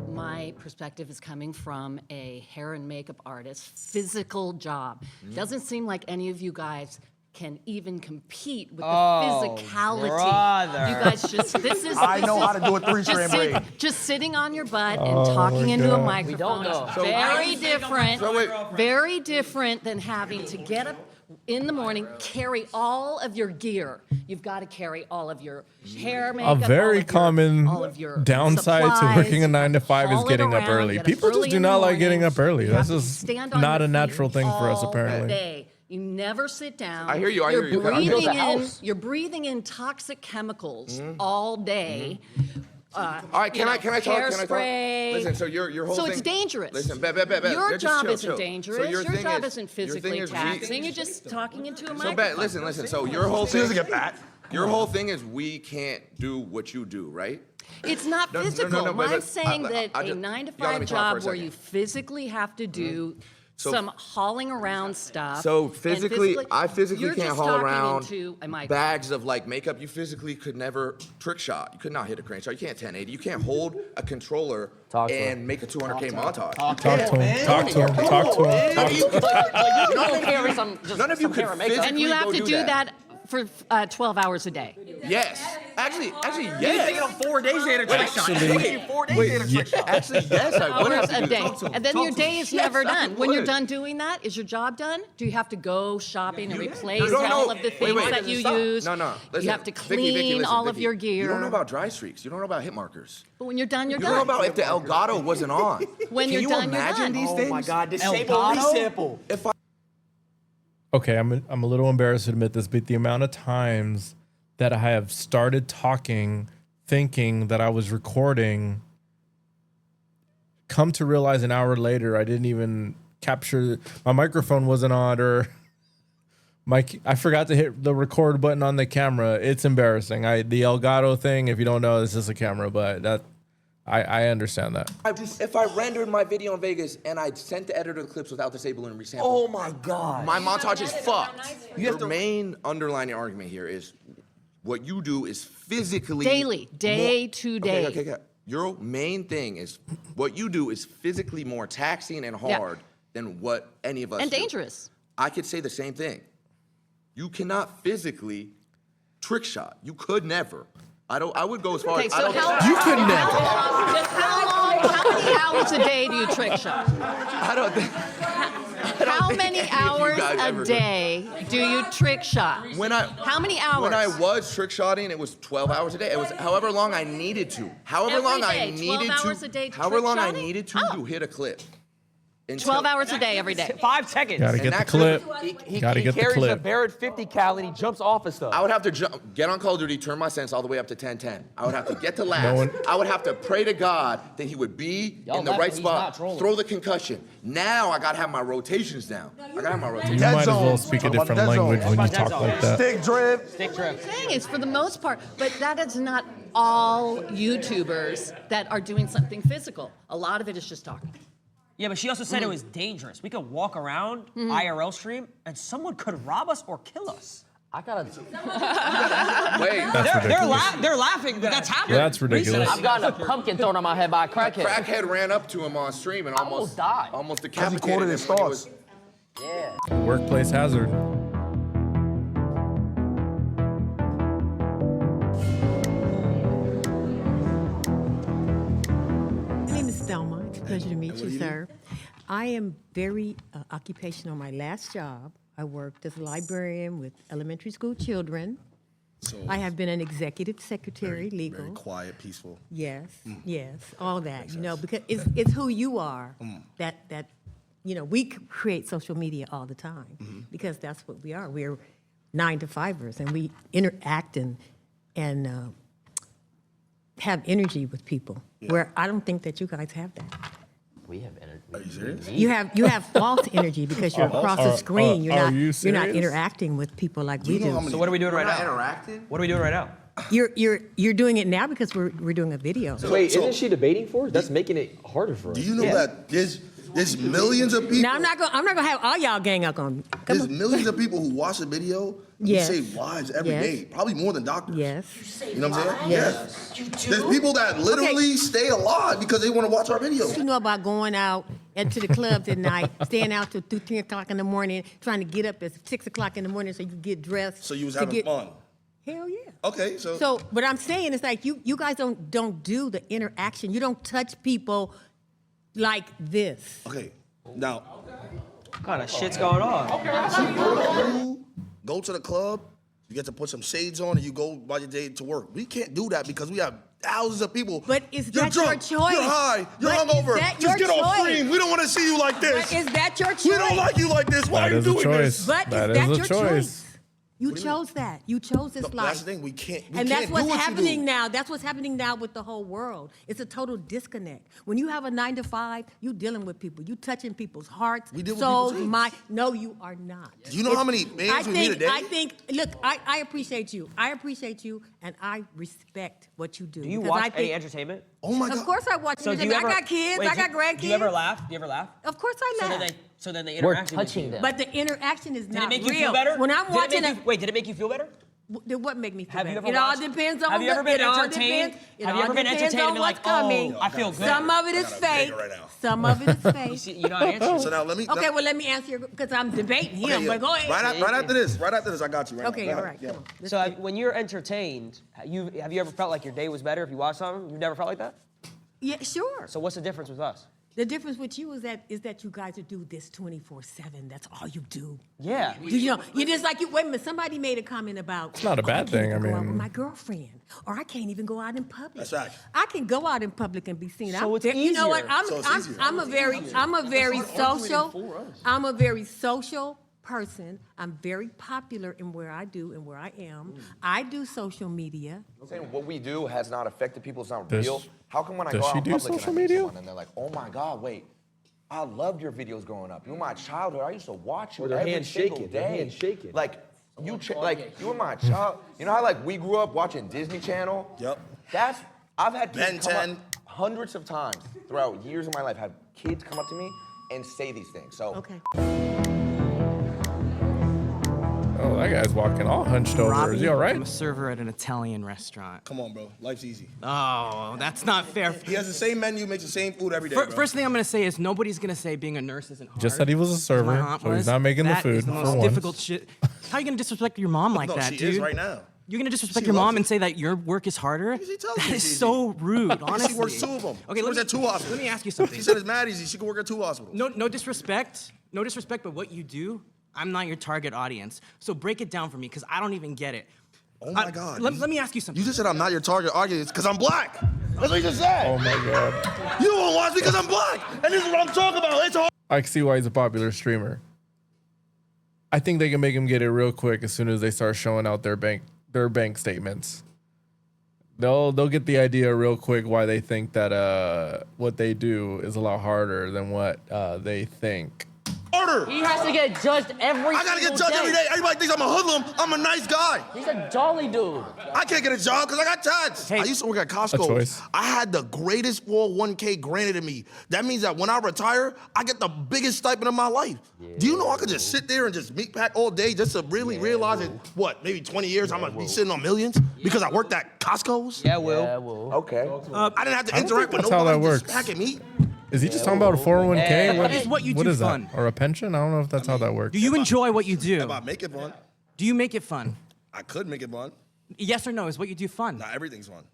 perspective is coming from a hair and makeup artist, physical job. Doesn't seem like any of you guys can even compete with the physicality. brother. You guys I know how to do a three-strand braid. just sitting on your butt and talking into a microphone know. is very different. Very different than having to get up in the morning, carry all of your gear. You've got to carry all of your hair, makeup, A very common all of your downside to supplies, working a 9 to 5 is haul it getting up around, early. get up People just early do in the not like morning. getting up early. You That's have to just stand on not your a natural feet thing for us, all apparently. day. You never sit down. I hear you, I hear you. You're I built a breathing in. house. You're breathing in toxic chemicals all day. All right, can I talk? Hairspray. Listen, so your whole So thing. it's dangerous. Listen, Your just job chill, isn't chill. dangerous. So your thing job is- isn't your physically thing is taxing. You're just talking into a So microphone. listen. So your whole thing. doesn't get that. Your whole thing is we can't do what you do, right? It's not No, no, no, physical. no, but- I'm saying that I a just- 9 to you gotta let 5 me talk for a job where second. you physically have to do So- some hauling around stuff. So and I physically you're can't just haul talking around into a microphone. bags of like makeup. You physically could never trick shot. You could not hit a crane shot. You can't 1080. You can't hold a controller and make a 200K montage. Talk to him. Talk to him. Talk to him. Talk to him. You can carry some, just None of you some could hair and makeup. physically And you have go to do that for 12 hours a day. Yes. Actually, You yes. take it on 4 days, they had a trick shot. You take it 4 days, they had a trick shot. Actually, yes, I would have Hours to a do day. that. And then your day is never Yes, I done. When you're would. done doing that, is your job done? Do you have to go shopping and replace don't all know- of the wait, things wait. that you Stop. use? No. Listen, You have to Vicky, clean listen, all of Vicky. your gear. You don't know about dry streaks. You don't know about hit markers. But when you're done, you're You done. don't know about if the Elgato wasn't on. When Can you're you done, you're imagine done. these Oh things? my God, disable Elgato? resample. If I Okay, I'm a little embarrassed to admit this, but the amount of times that I have started talking, thinking that I was recording, come to realize an hour later I didn't even capture, my microphone wasn't on, or I forgot to hit the record button on the camera. It's embarrassing. The Elgato thing, if you don't know, this is a camera, but I understand that. if I rendered my video in Vegas and I sent the editor the clips without disabling and resampling, Oh my God. my montage is fucked. Your main underlining argument here is what you do is physically Daily, day to day. Okay. Your main thing is what you do is physically more taxing and hard than what any of us And do. dangerous. I could say the same thing. You cannot physically trick shot. You could never. I would go as far Okay, as so I don't how, You could never. how many hours a day do you trick shot? I don't think How many any of you hours guys ever a do. day do you trick shot? How many hours? When I was trick shotting, it was 12 hours a day. It was however long I needed to. However Every long I day, 12 needed hours to. a day However trick long I shotting? needed to hit a clip. 12 hours a day, every day. 5 seconds. Gotta get the clip. Gotta get the carries a clip. Barrett 50 cal and he jumps off of stuff. I would have to get on Call of Duty, turn my sense all the way up to 10-10. I would have to get to last. No one- I would have to pray to God that he would be Y'all in the laughing, right he's spot, not trolling. throw the concussion. Now I gotta have my rotations down. I gotta have my You rotations. might as zone. well speak a Talk about different dead zone. language when you Talk about talk dead like that. Stick drip. Stick trip. Thing is, for the most part, but that is not all YouTubers that are doing something physical. A lot of it is just talking. Yeah, but she also said it was dangerous. We could walk around IRL stream and someone could rob us or kill us. I gotta. Wait, That's ridiculous. They're laughing, but that's happening. That's ridiculous. I've gotten a pumpkin thrown on my head by a crackhead. crackhead ran up to him on stream and almost died. Almost Because he decapitated quoted him his when he thoughts. was- Workplace hazard. My name is Thelma. It's a pleasure to meet you, sir. I am very occupational. My last job, I worked as a librarian with elementary school children. So I have been an executive secretary, legal. very quiet, peaceful. Yes, yes, all that. You know, because it's who you are. That you know, we create social media all the time because that's what we are. We're 9-to-5ers, and we interact and have energy with people. Where I don't think that you guys have that. We have energy. Are you serious? You have false energy because you're across the screen. You're not you you're not serious? interacting with people like we do. So what are we doing right now? Interacting? What are we doing right now? You're doing it now because we're doing a video. Wait, isn't she debating for us? That's making it harder for us. Do you know that there's millions of people? Now I'm not gonna have all y'all gang up on me. There's millions of people who watch the video. Yes. Who save lives every day, probably more than doctors. Yes. You know what I'm saying? Yes. You do? There's people that literally stay alive because they want to watch our videos. You know about going out to the clubs at night, staying out till 2, 10 o'clock in the morning, trying to get up at 6 o'clock in the morning so you can get dressed. So you was having fun. Hell yeah. Okay, so. So what I'm saying is like you guys don't do the interaction. You don't touch people like this. Okay, now. What kind of shit's going on? You go to the club, you get to put some shades on, and you go by your day to work. We can't do that because we have thousands of people. But is You're that drunk, your choice? You're high. You're But hungover. is that Just your get off choice? screen. We don't want to see you like this. But is that your choice? We don't like you like this. Why That are you is a doing choice. this? But That is that is a your choice. choice? You chose that. You chose this life. That's the thing. We can't. We And can't that's what's do what happening you do. now. That's what's happening now with the whole world. It's a total disconnect. When you have a 9 to 5, you dealing with people. You touching people's hearts, We deal with souls, people too. mind. No, you are not. Do you know how many bands we meet a day? Look, I appreciate you. I appreciate you, and I respect what you do. Do you because watch I think, any entertainment? Oh my God. Of course I watch So do you entertainment. ever, I got kids. wait, I got grandkids. Do you ever laugh? Do you ever laugh? Of course I laugh. So then they We're interact with touching you. them. But the interaction is Did not it make real. you feel better? When I'm watching Wait, did it make you feel better? What make me feel Have you better? ever It all watched- depends on have you ever been it all entertained? depends- it Have you all ever been depends entertained on and been what's like, oh, coming. I feel good? Some of it is fake. right now. Some of it is fake. You see, you're not answering. So now let me. Okay, well let me answer your because I'm debating him. Okay, But go ahead. Right after this, I got you. Right Okay, now. all right, Yeah. come on. So when you're entertained, have you ever felt like your day was better if you watched something? You've never felt like that? Yeah, sure. So what's the difference with us? The difference with you is that you guys would do this 24/7. That's all you do. Yeah. You know, you just like you. Wait a minute. Somebody made a comment about. It's not a bad thing, I I can't go out with mean- my girlfriend, or I can't even go out in public. That's right. I can go out in public and be seen. So it's You know what? easier. So it's easier. I'm a very social. I'm a very social person. I'm very popular in where I do and where I am. I do social media. I'm saying what we do has not affected people. It's not Does- real. How come when I does go she out in do public and I social meet media? someone and they're like, oh my God, wait, I loved your videos growing up. You were my childhood. I used to watch you Or their every hands single shaking, day. their hands shaking. Like you were my child. You know how like we grew up watching Disney Channel? Yep. I've had Ben kids come 10. up hundreds of times throughout years of my life. Have kids come up to me and say these things. So Okay. Oh, that guy's walking all hunched over. Is he all right? I'm a server at an Italian restaurant. Come on, bro. Life's easy. Oh, that's not fair. He has the same menu, makes the same food every day. Bro. First thing I'm gonna say is nobody's gonna say being a nurse isn't hard. Just said he was a server, My aunt so he's was. not making the That food, is the for most one. difficult shit. How are you gonna disrespect your mom like No, that, she dude? is right now. You're gonna disrespect She your loves mom it. and say that your work is harder? She tells That me is it's so rude, honestly. She works 2 of them. Okay, she works at 2 hospitals. Let me ask you something. She said it's mad easy. She could work at 2 hospitals. No disrespect, but what you do, I'm not your target audience. So break it down for me, because I don't even get it. Oh my God. Let me ask you something. You just said I'm not your target audience because I'm black. That's what you just said. Oh my God. You don't watch me because I'm black. And this is what I'm talking about. It's hard. I can see why he's a popular streamer. I think they can make him get it real quick as soon as they start showing out their bank statements. They'll get the idea real quick why they think that what they do is a lot harder than what they think. Harder. He has to get judged every I gotta get single judged every day. Everybody thinks I'm a hoodlum. I'm a nice guy. He's a jolly dude. I can't get a job because I got tats. I used to work at A Costco. choice. I had the greatest 401k granted to me. That means that when I retire, I get the biggest stipend of my life. Do you know I could just sit there and just meat pack all day just to really realize that, what, maybe 20 years I'm gonna be sitting on millions because I worked at Costco's? Yeah, Will. okay. I didn't have to I don't interact think with that's how nobody. that Just works. packing meat. Is he just talking about a 401k? What is what you what do is fun? that? Or a pension? I don't know if that's how that works. Do you enjoy what you do? If I make it fun, Do you make it fun? I could make it fun. Yes or no? Is what you do fun? Not everything's fun.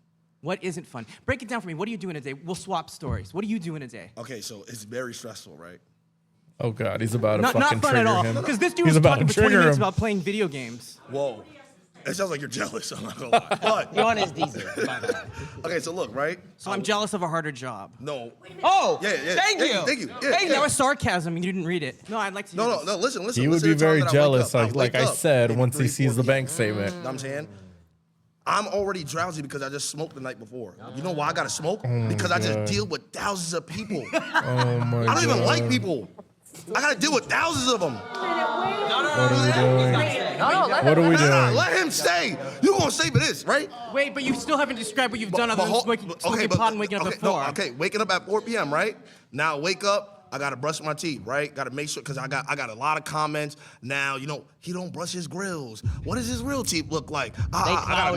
What isn't fun? Break it down for me. What do you do in a day? We'll swap stories. What do you do in a day? Okay, so it's very stressful, right? Oh God, he's about to Not fucking fun trigger at all. him. Because this dude He's was about talking to for 20 trigger minutes him. about playing video games. Whoa. It sounds like you're jealous, I'm not gonna lie. But You're on his diesel. okay, so look, right? So I'm jealous of a harder job. No. Oh, Yeah. thank you. Thank you. Yeah, Thank That you. was sarcasm. You didn't read it. No, I'd like to. hear this. No, listen. He would Listen be to the time very that I wake jealous, up. like I wake up said, maybe once he 3, sees 4 the bank p.m. statement. You know what I'm saying? I'm already drowsy because I just smoked the night before. You know why I gotta smoke? Because I just God. deal with thousands of people. Oh my I don't even God. like people. I gotta deal with thousands of them. What are we doing? What are we doing? Let him say. You gonna say for this, right? Wait, but you still haven't described what you've done other than smoking pot and waking up at 4. Okay, waking up at 4 p.m., right? Now wake up. I gotta brush my teeth, right? Gotta make sure, cause I got a lot of comments. Now, you know, he don't brush his grills. What does his real teeth look like? I gotta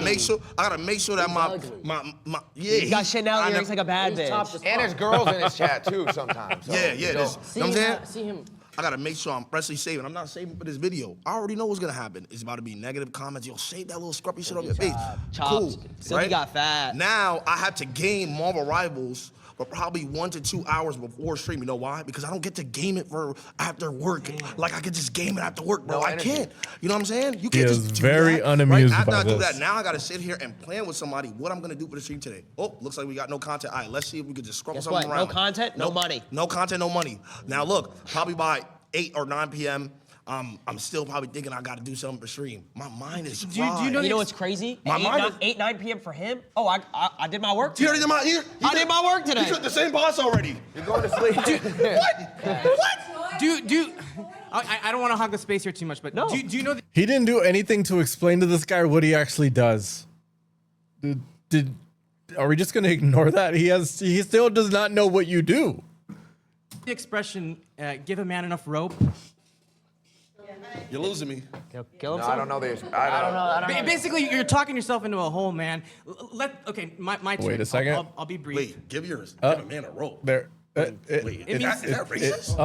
make sure that my yeah. He's got Chanel earrings like a bad bitch. And there's girls in his chat too sometimes. So, Yeah. you know. You know what I'm saying? See him. I gotta make sure I'm freshly saving. I'm not saving for this video. I already know what's gonna happen. It's about to be negative comments. Yo, shave that little scruffy shit off your face. Cool. Silky got fat. Now I have to gain Marvel Rivals for probably 1 to 2 hours before stream. You know why? Because I don't get to game it for after work. Like I could just game it after work, bro. I can't. You know what I'm saying? You can't just do very that, unamused right? After by I do this. that, now I gotta sit here and plan with somebody what I'm gonna do for the stream today. Oh, looks like we got no content. All right, let's see if we could just scrub Guess something what? around. No content, no money. No content, no money. Now look, probably by 8 or 9 p.m., I'm still probably thinking I gotta do something for stream. My mind is fried. Do you know what's crazy? My At mind 9 p.m. for him? Oh, I did my work He today. already did I did my work today. He took the same boss already. You're going to sleep. What? I don't want to hog the space here too much, but do you know that He didn't do anything to explain to this guy what he actually does. Are we just gonna ignore that? He still does not know what you do. the expression, give a man enough rope? You're losing me. Kill No, I don't know this. I don't know. Basically, you're talking yourself into a hole, man. My turn. Wait a second. I'll be brief. Wait, give a man a rope. There. Wait, is that racist?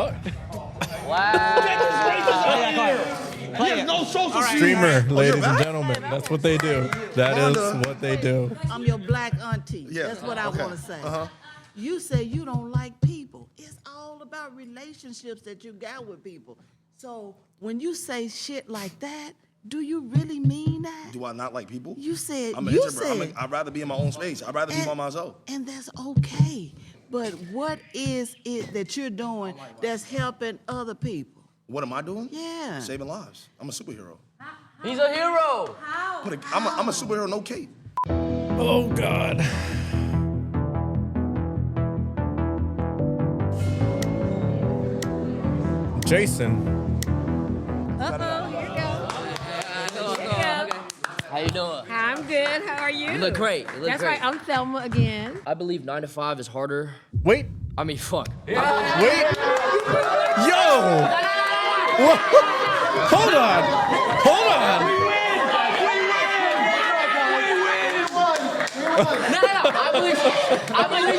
There's no social Streamer, ladies and gentlemen. That's what they do. That is what they do. I'm your black auntie. Yeah, That's what I want to say. You say you don't like people. It's all about relationships that you got with people. So when you say shit like that, do you really mean that? Do I not like people? You said, I'm an you introvert. said. I'd rather be in my own space. I'd rather be by myself. And that's okay. But what is it that you're doing that's helping other people? What am I doing? Yeah. Saving lives. I'm a superhero. He's a hero. I'm a superhero, no cape. Oh God. Jason. Uh-oh, here you go. How you doing? I'm good. How are you? You look great. You look That's great. right. I'm Thelma again. I believe 9 to 5 is harder. Wait. I mean, fuck. Wait. Yo. Hold on. Hold on. No. I believe.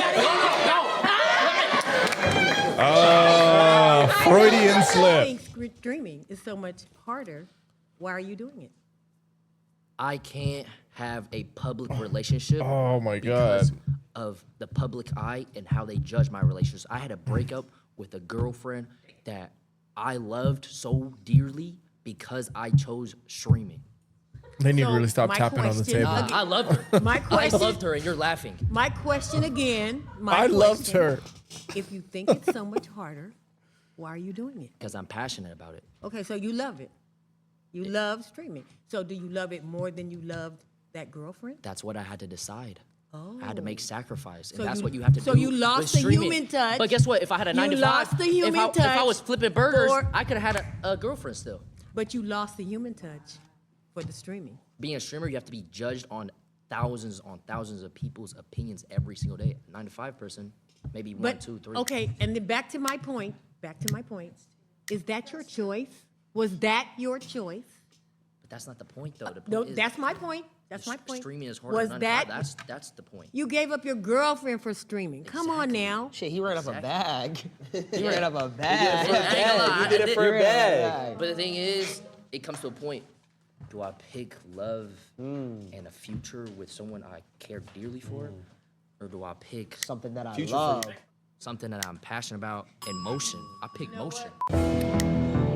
Freudian slip. Think dreaming is so much harder. Why are you doing it? I can't have a public relationship. Oh my because God. of the public eye and how they judge my relationships. I had a breakup with a girlfriend that I loved so dearly because I chose streaming. They need to really stop tapping on the table. I loved her. My question. I loved her, and you're laughing. My question again. I loved her. If you think it's so much harder, why are you doing it? Because I'm passionate about it. Okay, so you love it. You love streaming. So do you love it more than you loved that girlfriend? That's what I had to decide. Oh. I had to make sacrifice, and So that's you- what you have to do. so you lost with the streaming. human touch. But guess what? If I had a 9 to 5, lost the human if I touch was flipping burgers, for- I could have had a girlfriend still. But you lost the human touch for the streaming. Being a streamer, you have to be judged on thousands of people's opinions every single day. 9 to 5 person, maybe one, But, two, three. okay, and then back to my point, is that your choice? Was that your choice? But that's not the point, though. The point No, is that's my point. That's my point. streaming is harder Was than 9 that to 5. That's the point. you gave up your girlfriend for streaming? Come on now. Shit, he ran up a bag. He Yeah. ran up a I bag. ain't gonna lie, You did it I for a ran up bag. But the thing is, it comes to a point. Do I pick love and a future with someone I care dearly for? Or do I pick Something that I future love. for something that I'm passionate about and motion? I pick motion.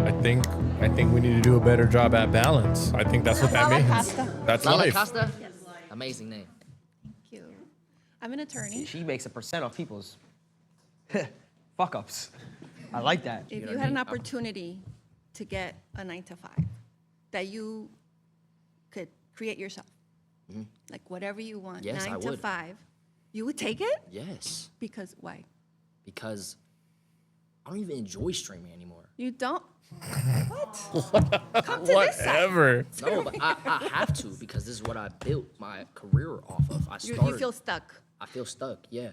I think we need to do a better job at balance. I think that's what that means. That's Lala life. Costa? Amazing name. Thank you. I'm an attorney. She makes a percent off people's fuck ups. I like that. If you had an opportunity to get a 9 to 5 that you could create yourself, like whatever you want, Yes, 9 I to would. 5, you would take it? Yes. Because why? Because I don't even enjoy streaming anymore. You don't? Whatever. No, but I have to because this is what I built my career off of. I You started. feel stuck. I feel stuck. Yeah.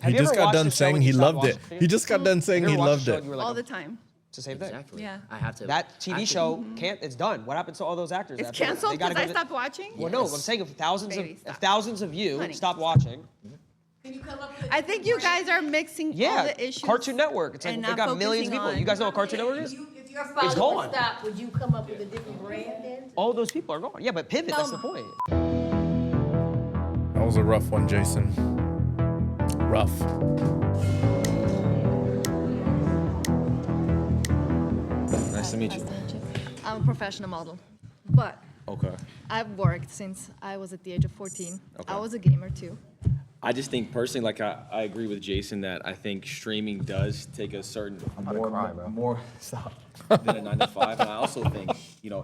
He just got done saying he loved it. He just got done saying he loved it. All the time. It's the same thing. Exactly. Yeah. I have to. That TV show can't. It's done. What happens to all those actors? It's after that? canceled They gotta because I go to- stopped watching? Well, no. I'm saying if Baby, thousands of you Honey. stop watching. I think you guys are mixing all Yeah, the issues. Cartoon Network. It's like and they not got millions of focusing people. You guys know what Cartoon Network is? If your It's followers gone. stop, would you come up with a different brand then? All those people are gone. Yeah, but pivot. That's the point. That was a rough one, Jason. Rough. Nice to meet you. I'm a professional model, but Okay. I've worked since I was at the age of 14. Okay. I was a gamer too. I just think personally, like I agree with Jason that I think streaming does take a certain more stop than a 9 to 5, and I also think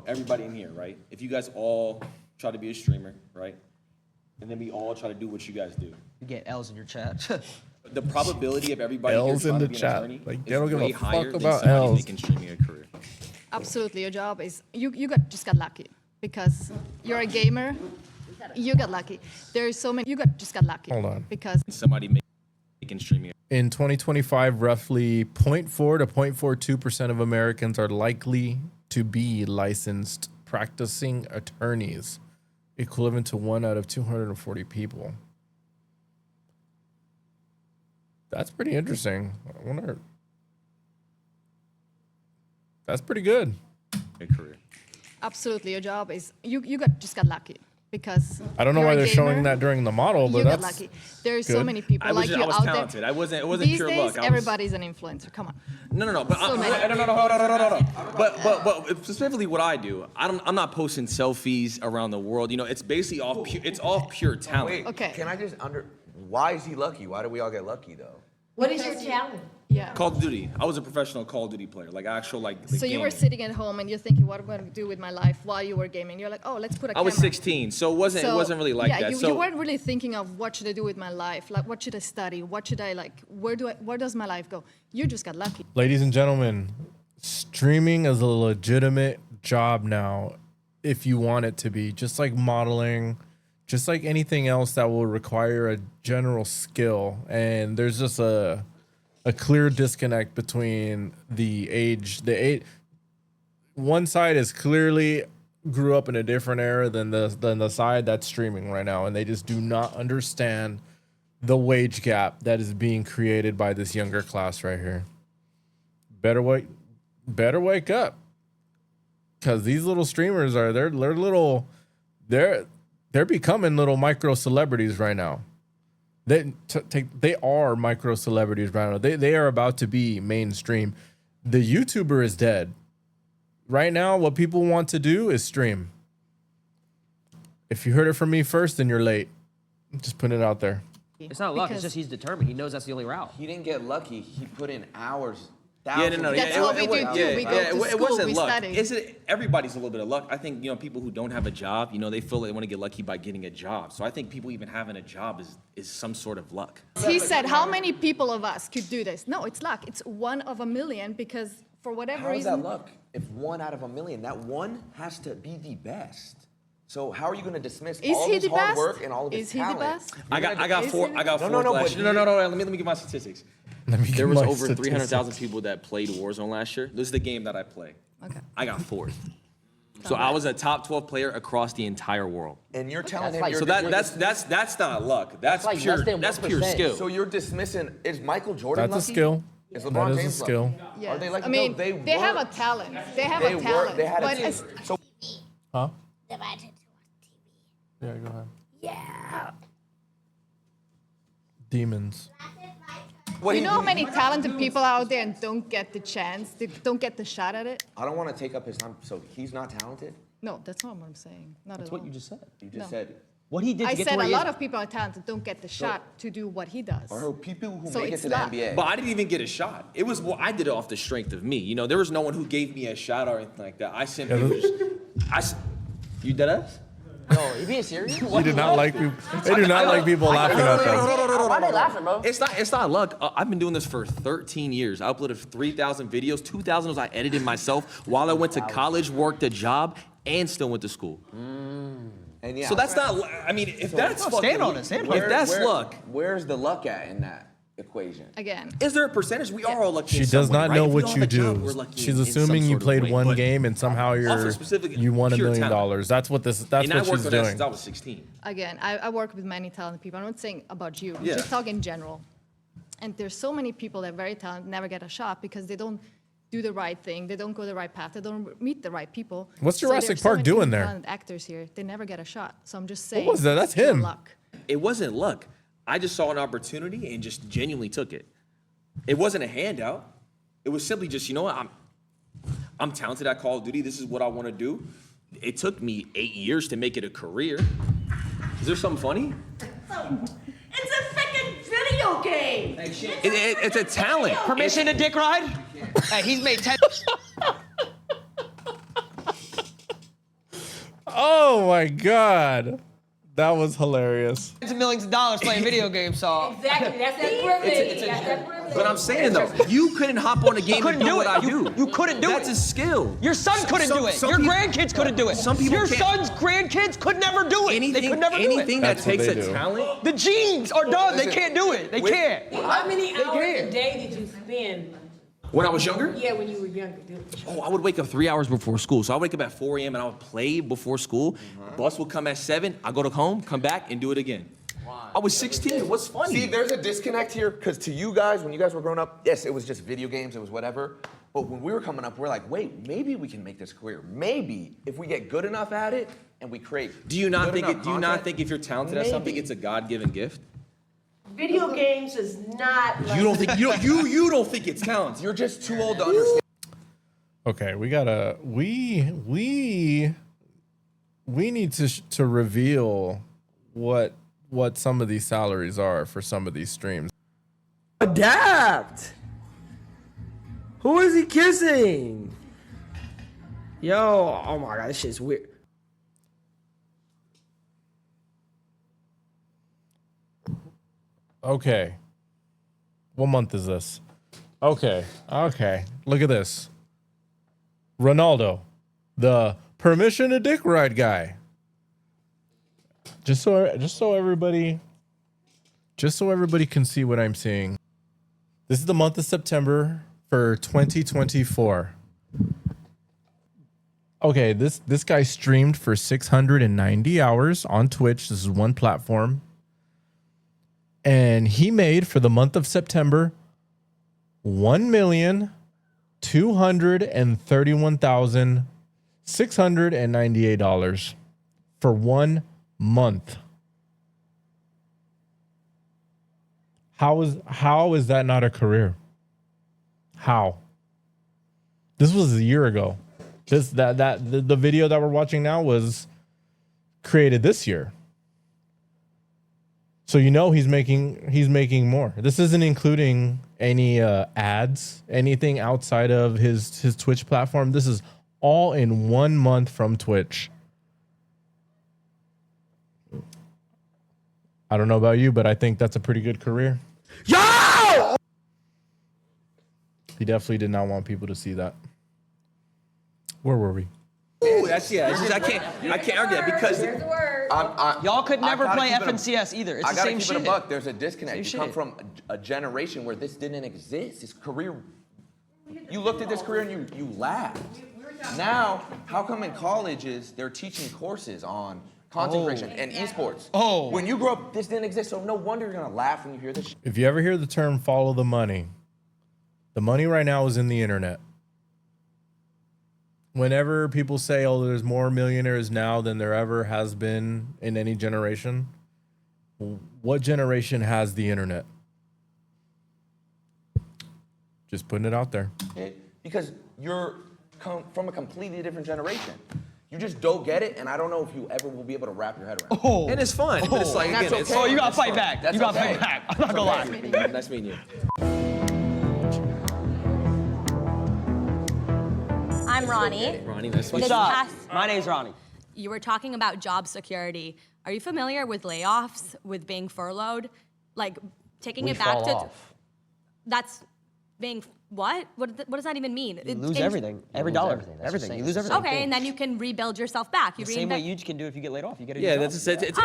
everybody in here, right? If you guys all try to be a streamer, right, and then we all try to do what you guys do, You get L's in your chat. the probability of everybody L's here in trying the to be an chat. attorney Like, they is don't give a way fuck higher than about somebody L's. making streaming a career. Absolutely, your job is you just got lucky because you're a gamer. You got lucky. There's so many. Just got lucky. Hold on. Because Somebody making streaming. In 2025, roughly 0.4 to 0.42% of Americans are likely to be licensed practicing attorneys, equivalent to 1 out of 240 people. That's pretty interesting. I wonder. That's pretty good. A career. absolutely, your job is you just got lucky because I don't know you're why a they're showing gamer. that during the model, but You got that's lucky. There's so good. many people I was like you just- I was out talented. there. I wasn't These pure days, luck. I was- everybody's an influencer. Come on. No. But So many. no. But specifically, what I do, I'm not posting selfies around the world. It's basically all pure talent. Wait, Okay. Can I just why is he lucky? Why do we all get lucky though? What is your talent? Yeah. Call of Duty. I was a professional Call of Duty player, like actual like. So you were gaming. sitting at home and you're thinking, what am I going to do with my life while you were gaming? You're like, oh, let's put a I was camera. 16, so it wasn't really like yeah, that. you weren't really thinking of what should I do with my life, like what should I study, what should I like, where does my life go? You just got lucky. Ladies and gentlemen, streaming is a legitimate job now if you want it to be, just like modeling, just like anything else that will require a general skill. And there's just a clear disconnect between the age. One side is clearly grew up in a different era than the side that's streaming right now, and they just do not understand the wage gap that is being created by this younger class right here. Better wake up, because these little streamers they're becoming little micro celebrities right now. They are micro celebrities right now. They are about to be mainstream. The YouTuber is dead. Right now, what people want to do is stream. If you heard it from me first, then you're late. Just putting it out there. It's not luck. It's just he's determined. He knows that's the only route. He didn't get lucky. He put in hours. Yeah, no. That's what we do too. We go to it school, wasn't we luck. study. Everybody's a little bit of luck. I think people who don't have a job, they feel they want to get lucky by getting a job. So I think people even having a job is some sort of luck. He said, how many people of us could do this? No, it's luck. It's 1 of a million because for whatever How is reason. that luck? If 1 out of a million, that one has to be the best. So how are you going to dismiss Is all he his the hard best? work and all of his Is he the talent? best? I got four. I got four. No, last but year. No. Let me give my statistics. Let me There give was my over statistics. 300,000 people that played Warzone last year. This is the game that I play. Okay. I got 4th. So I was a top 12 player across the entire world. And you're telling him So you're that's not luck. That's like pure. less than That's pure 1%. skill. So you're dismissing, is Michael Jordan That's a lucky? skill. Is That LeBron is a James skill. lucky? Yes. Are they lucky? I mean, No, they have a talent. They have a talent. They had a but team. it's- So Huh? Divided. Yeah, go ahead. Yeah. Demons. you know how many talented people out there and don't get the chance, they don't get the shot at it? I don't want to take up his time. So he's not talented? No, that's not what I'm saying. Not That's at what all. you just said. You just No. said. What he did to I get said to where a he lot is. of people are talented, don't get the shot to do what he does. Or people who So make it it's to the luck. NBA. But I didn't even get a shot. It was I did it off the strength of me. There was no one who gave me a shot or anything like that. I simply was. You dead ass? No, you being serious? You do not like people. They do not like people laughing at them. Why are they laughing, bro? It's not luck. I've been doing this for 13 years. I uploaded 3,000 videos. 2,000 was I edited myself while I went to college, worked a job, and still went to school. And yeah, So that's not. I mean, if that's fucking, stand on it, stand on it. if that's luck, where's the luck at in that equation? Again, is there a percentage? We are all lucky. She in does some way, not right? know If we what don't you have a job, do. we're lucky She's in some assuming you sort of played way, one but game and somehow you won $1 pure million. talent. That's what this. That's and what I worked she's on that doing. since I was 16. again, I work with many talented people. I'm not saying about you. Yeah. Just talk in general. And there's so many people that are very talented never get a shot because they don't do the right thing. They don't go the right path. They don't meet the right people. What's So Jurassic there's so Park many doing there? talented actors here. They never get a shot. So I'm just saying. What was that? That's it's pure him. Luck. It wasn't luck. I just saw an opportunity and just genuinely took it. It wasn't a handout. It was simply just, you know what, I'm talented at Call of Duty. This is what I want to do. It took me 8 years to make it a career. Is there something funny? It's a freaking video game. It's a talent. Permission to dick ride? Hey, he's made 10. Oh my god, that was hilarious. Tens of millions of dollars playing video games, so. Exactly, that's that privilege. That's that privilege. But I'm saying though, you couldn't hop on a game and do what I do. You couldn't do it. That's a skill. Your son couldn't do it. Your grandkids couldn't do it. Some people Your can't. son's grandkids could never do it. They could never do it. Anything that That's what takes they a do. talent. The genes are done. They can't do it. They can't. How many They hours can't. a day did you spend? When I was younger? Yeah, when you were younger. Oh, I would wake up 3 hours before school. So I wake up at 4 a.m. and I would play before school. Bus would come at 7. I go to home, come back, and do it again. I was 16. What's funny? See, there's a disconnect here, because to you guys, when you guys were growing up, yes, it was just video games, it was whatever. But when we were coming up, we're like, wait, maybe we can make this career. Maybe if we get good enough at it and we create. Do you not good think? enough Do you not content, think if you're talented at something, maybe. it's a God-given gift? Video games is not like You don't think you don't think it's talent. You're just too old to understand. Okay, we gotta we need to reveal what some of these salaries are for some of these streams. Adapt. Who is he kissing? Yo, oh my god, this shit's weird. Okay. What month is this? Okay. Look at this. Ronaldo, the permission to dick ride guy. Just so everybody can see what I'm seeing. This is the month of September for 2024. Okay, this guy streamed for 690 hours on Twitch. This is one platform. And he made for the month of September $1,231,698 for 1 month. How is that not a career? How? This was a year ago. The video that we're watching now was created this year. So you know he's making more. This isn't including any ads, anything outside of his Twitch platform. This is all in 1 month from Twitch. I don't know about you, but I think that's a pretty good career. Yo! He definitely did not want people to see that. Where were we? Ooh, that's it's just, I can't argue that because Y'all could never I gotta play keep it a- FNCS either. It's I the gotta same keep shit. it a buck. There's a disconnect. Same You shit. come from a generation where this didn't exist. His career. You looked at this career and you laughed. Now, how come in colleges they're teaching courses on content creation and esports? Oh. When you grew up, this didn't exist. So no wonder you're gonna laugh when you hear this. If you ever hear the term follow the money right now is in the internet. Whenever people say, oh, there's more millionaires now than there ever has been in any generation, what generation has the internet? Just putting it out there. Because you're from a completely different generation. You just don't get it, and I don't know if you ever will be able to wrap your head around it. Oh. and it's fun. But it's like And again, that's it's okay. Oh, you gotta That's fight fine. back. That's You gotta okay. fight back. I'm not gonna lie. Nice meeting you. I'm Ronnie. Ronnie, nice to meet This you. past, My name's Ronnie. you were talking about job security. Are you familiar with layoffs, with being furloughed? Like taking We it back fall to off. that's being what? What does that even mean? You lose everything. Every dollar. Everything. You lose everything. Okay, and then you can rebuild yourself back. You The same way reinvent- you can do if you get laid off. You get a Yeah, new that's job. it's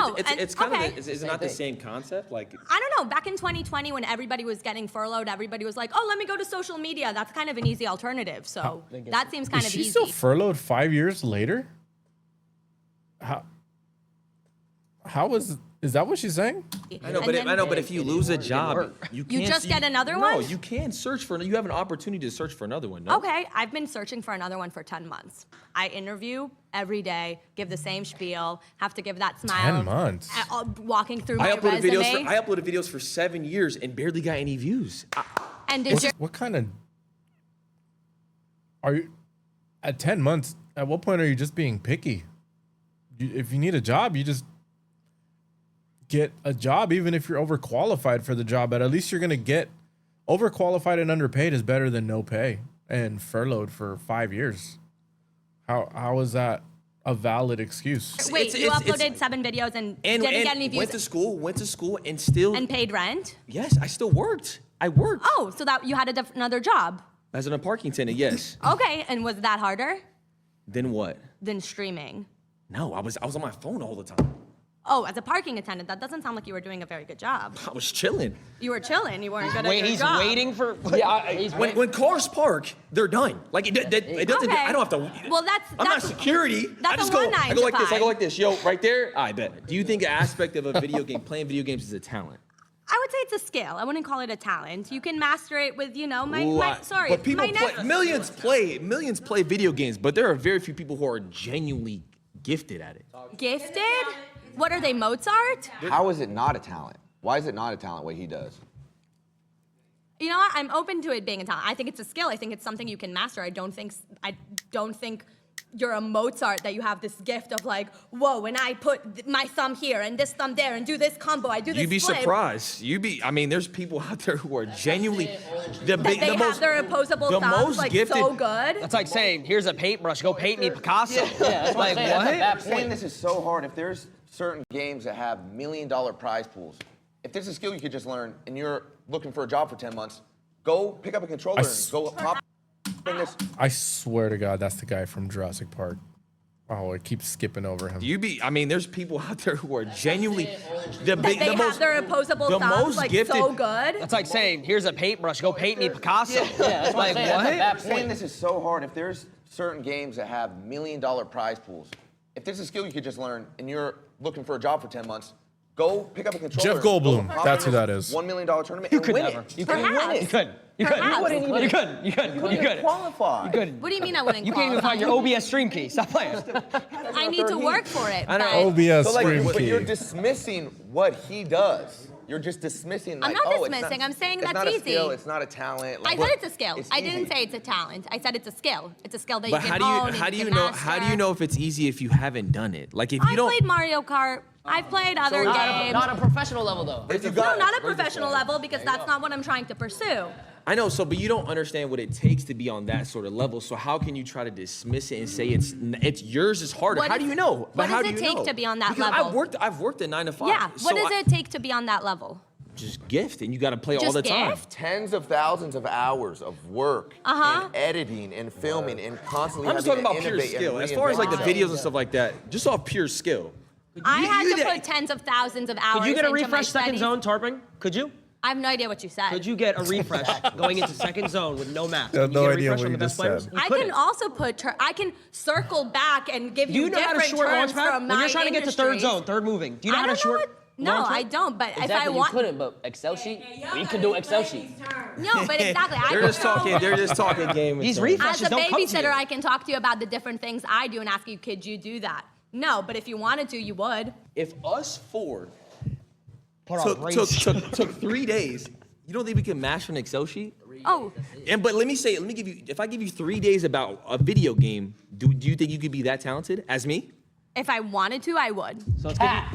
kind okay. of is it not the same concept? Like I don't know. Back in 2020, when everybody was getting furloughed, everybody was like, "Oh, let me go to social media." That's kind of an easy alternative. So that seems kind Is of she easy. still furloughed 5 years later? How is that what she's saying? I know, but if you lose a job, you can't. just get another No, one? you can search for. You have an opportunity to search for another one. No? Okay, I've been searching for another one for 10 months. I interview every day, give the same spiel, have to give that smile. 10 months. Walking through my I uploaded resume. videos for 7 years and barely got any views. And did you? What kind of are you at 10 months? At what point are you just being picky? If you need a job, you just get a job, even if you're overqualified for the job. But at least you're gonna get overqualified and underpaid is better than no pay and furloughed for 5 years. How is that a valid excuse? Wait, you uploaded 7 videos and didn't get any views went to school, and still. and paid rent? Yes, I still worked. I worked Oh, so that you had another job. as a parking attendant. Yes. Okay, and was that harder Then what? than streaming? No, I was on my phone all the time. Oh, as a parking attendant, that doesn't sound like you were doing a very good job. I was chilling. You were chilling. You weren't good Wait, at your he's job. waiting for. When cars park, they're done. Like it doesn't. Okay. I don't have to. Well, I'm not security. I that's just a go. one I 9 go to like this. I 5. go like this. Yo, right there. I bet. Do you think an aspect of a video game, playing video games, is a talent? I would say it's a skill. I wouldn't call it a talent. You can master it with, Ooh, my but people next millions play video games, but there are very few people who are genuinely gifted at it. gifted. What are they, Mozart? How is it not a talent? Why is it not a talent what he does? You know what? I'm open to it being a talent. I think it's a skill. I think it's something you can master. I don't think you're a Mozart, that you have this gift of like, whoa, when I put my thumb here and this thumb there and do this combo, I do this You'd be flip. surprised. I mean, there's people out there who are genuinely They have their opposable the thumbs most like gifted- so good. That's like saying, here's a paintbrush, go paint me Picasso. That's Like, what? Saying this is so hard. If there's certain games that have $1 million prize pools, if there's a skill you could just learn and you're looking for a job for 10 months, go pick up a controller and go pop in this. I swear to God, that's the guy from Jurassic Park. Oh, I keep skipping over him. I mean, there's people out there who are genuinely They have their opposable the thumbs most like gifted- so good. That's like saying, here's a paintbrush, go paint me Picasso. That's Like, what? Saying this is so hard. If there's certain games that have $1 million prize pools, if there's a skill you could just learn and you're looking for a job for 10 months, go pick up a controller. Jeff Goldblum, go pop that's in who this that is. $1 million tournament You and could win never. it. You And couldn't. win it. You couldn't. You couldn't. Perhaps. You couldn't. You couldn't. Qualify. You couldn't. What do you mean I wouldn't You can't even qualify? find your OBS stream key. Stop playing. I need to work for it. I know. but- OBS So like, screen but key. you're dismissing what he does. You're just dismissing. Like, I'm not oh, dismissing. I'm saying it's that's not easy. a skill. It's not a talent. I Like, said it's a skill. I easy. didn't say it's a talent. I said it's a skill. It's a skill that But you how can do you hone and how do you can know master. how do you know if it's easy if you haven't done it? Like if you I don't. played Mario Kart. I've played other games. Not a professional level, though. No, not a professional level, because that's not what I'm trying to pursue. I know, but you don't understand what it takes to be on that sort of level. So how can you try to dismiss it and say it's yours is harder? What How does- do you know? what How does do it you take know? to be on that Because level? I've worked a 9 to 5. Yeah. So What does it take to be on that level? Just gift, and you got to play all Just the time. gift? Tens of thousands of hours of work Uh-huh. and editing and filming and constantly I'm just having talking to about pure innovate and skill. As far as like the reinvent videos and stuff like that, just off pure skill. I had to did- put tens of thousands of hours Could you get a into my refresh second studies. zone, Tarping? Could you? I have no idea what you said. Could you get a refresh going into second zone with no map? I have Can you no get a idea refresh what on you the best just players? said. You I couldn't. can also put, I can circle back and give Do you you know how to different short terms launch pad? from When you're my trying to get to third industries. zone, third moving, do you know I how to don't know short? what- No, I don't, but if I want... you couldn't, but Excel sheet? You could do Excel sheet. No, but exactly. I They're can just talking. They're just talking game. These with them. As refreshes a don't come to babysitter, you. I can talk to you about the different things I do and ask you, could you do that? No, but if you wanted to, you would. If us four Put our brains- took 3 days, you don't think we can master an Excel sheet? Oh, But let me give you, if I give you 3 days about a video game, do you think you could be that talented as me? if I wanted to, I would.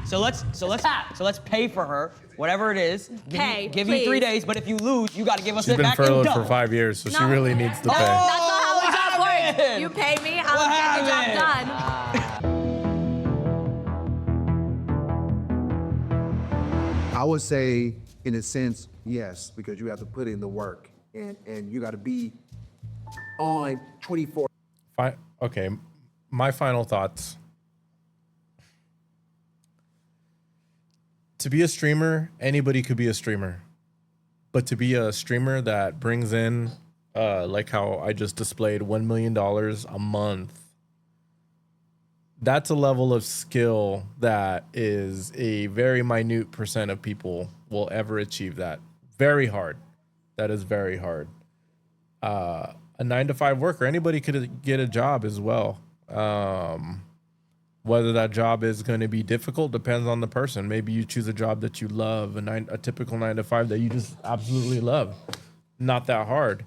So let's pay for her, whatever it is. Pay, Give you 3 please. days, but if you lose, you got to give us She's it been back in furloughed for double. 5 years, so she No. really needs to pay. That's not how what a job works. happened? You pay me, I'll What get the job happened? done. I would say, in a sense, yes, because you have to put in the work and you got to be on 24. Okay, my final thoughts. To be a streamer, anybody could be a streamer. But to be a streamer that brings in, like how I just displayed, $1 million a month, that's a level of skill that is a very minute percent of people will ever achieve that. Very hard. That is very hard. A 9-to-5 worker, anybody could get a job as well. Whether that job is going to be difficult depends on the person. Maybe you choose a job that you love, a typical 9-to-5 that you just absolutely love. Not that hard.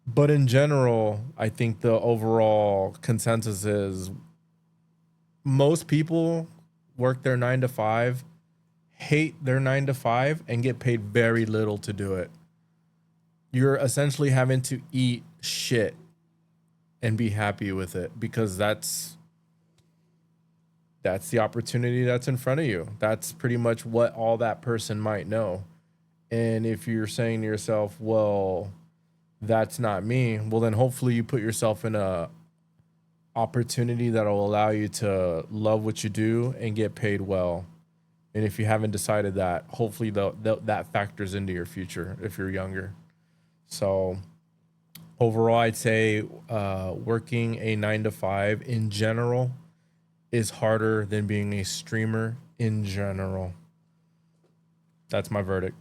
But in general, I think the overall consensus is most people work their 9-to-5, hate their 9-to-5, and get paid very little to do it. You're essentially having to eat shit and be happy with it because that's the opportunity that's in front of you. That's pretty much what all that person might know. And if you're saying to yourself, well, that's not me, well, then hopefully you put yourself in a opportunity that'll allow you to love what you do and get paid well. And if you haven't decided that, hopefully that factors into your future if you're younger. So overall, I'd say working a 9-to-5 in general is harder than being a streamer in general. That's my verdict.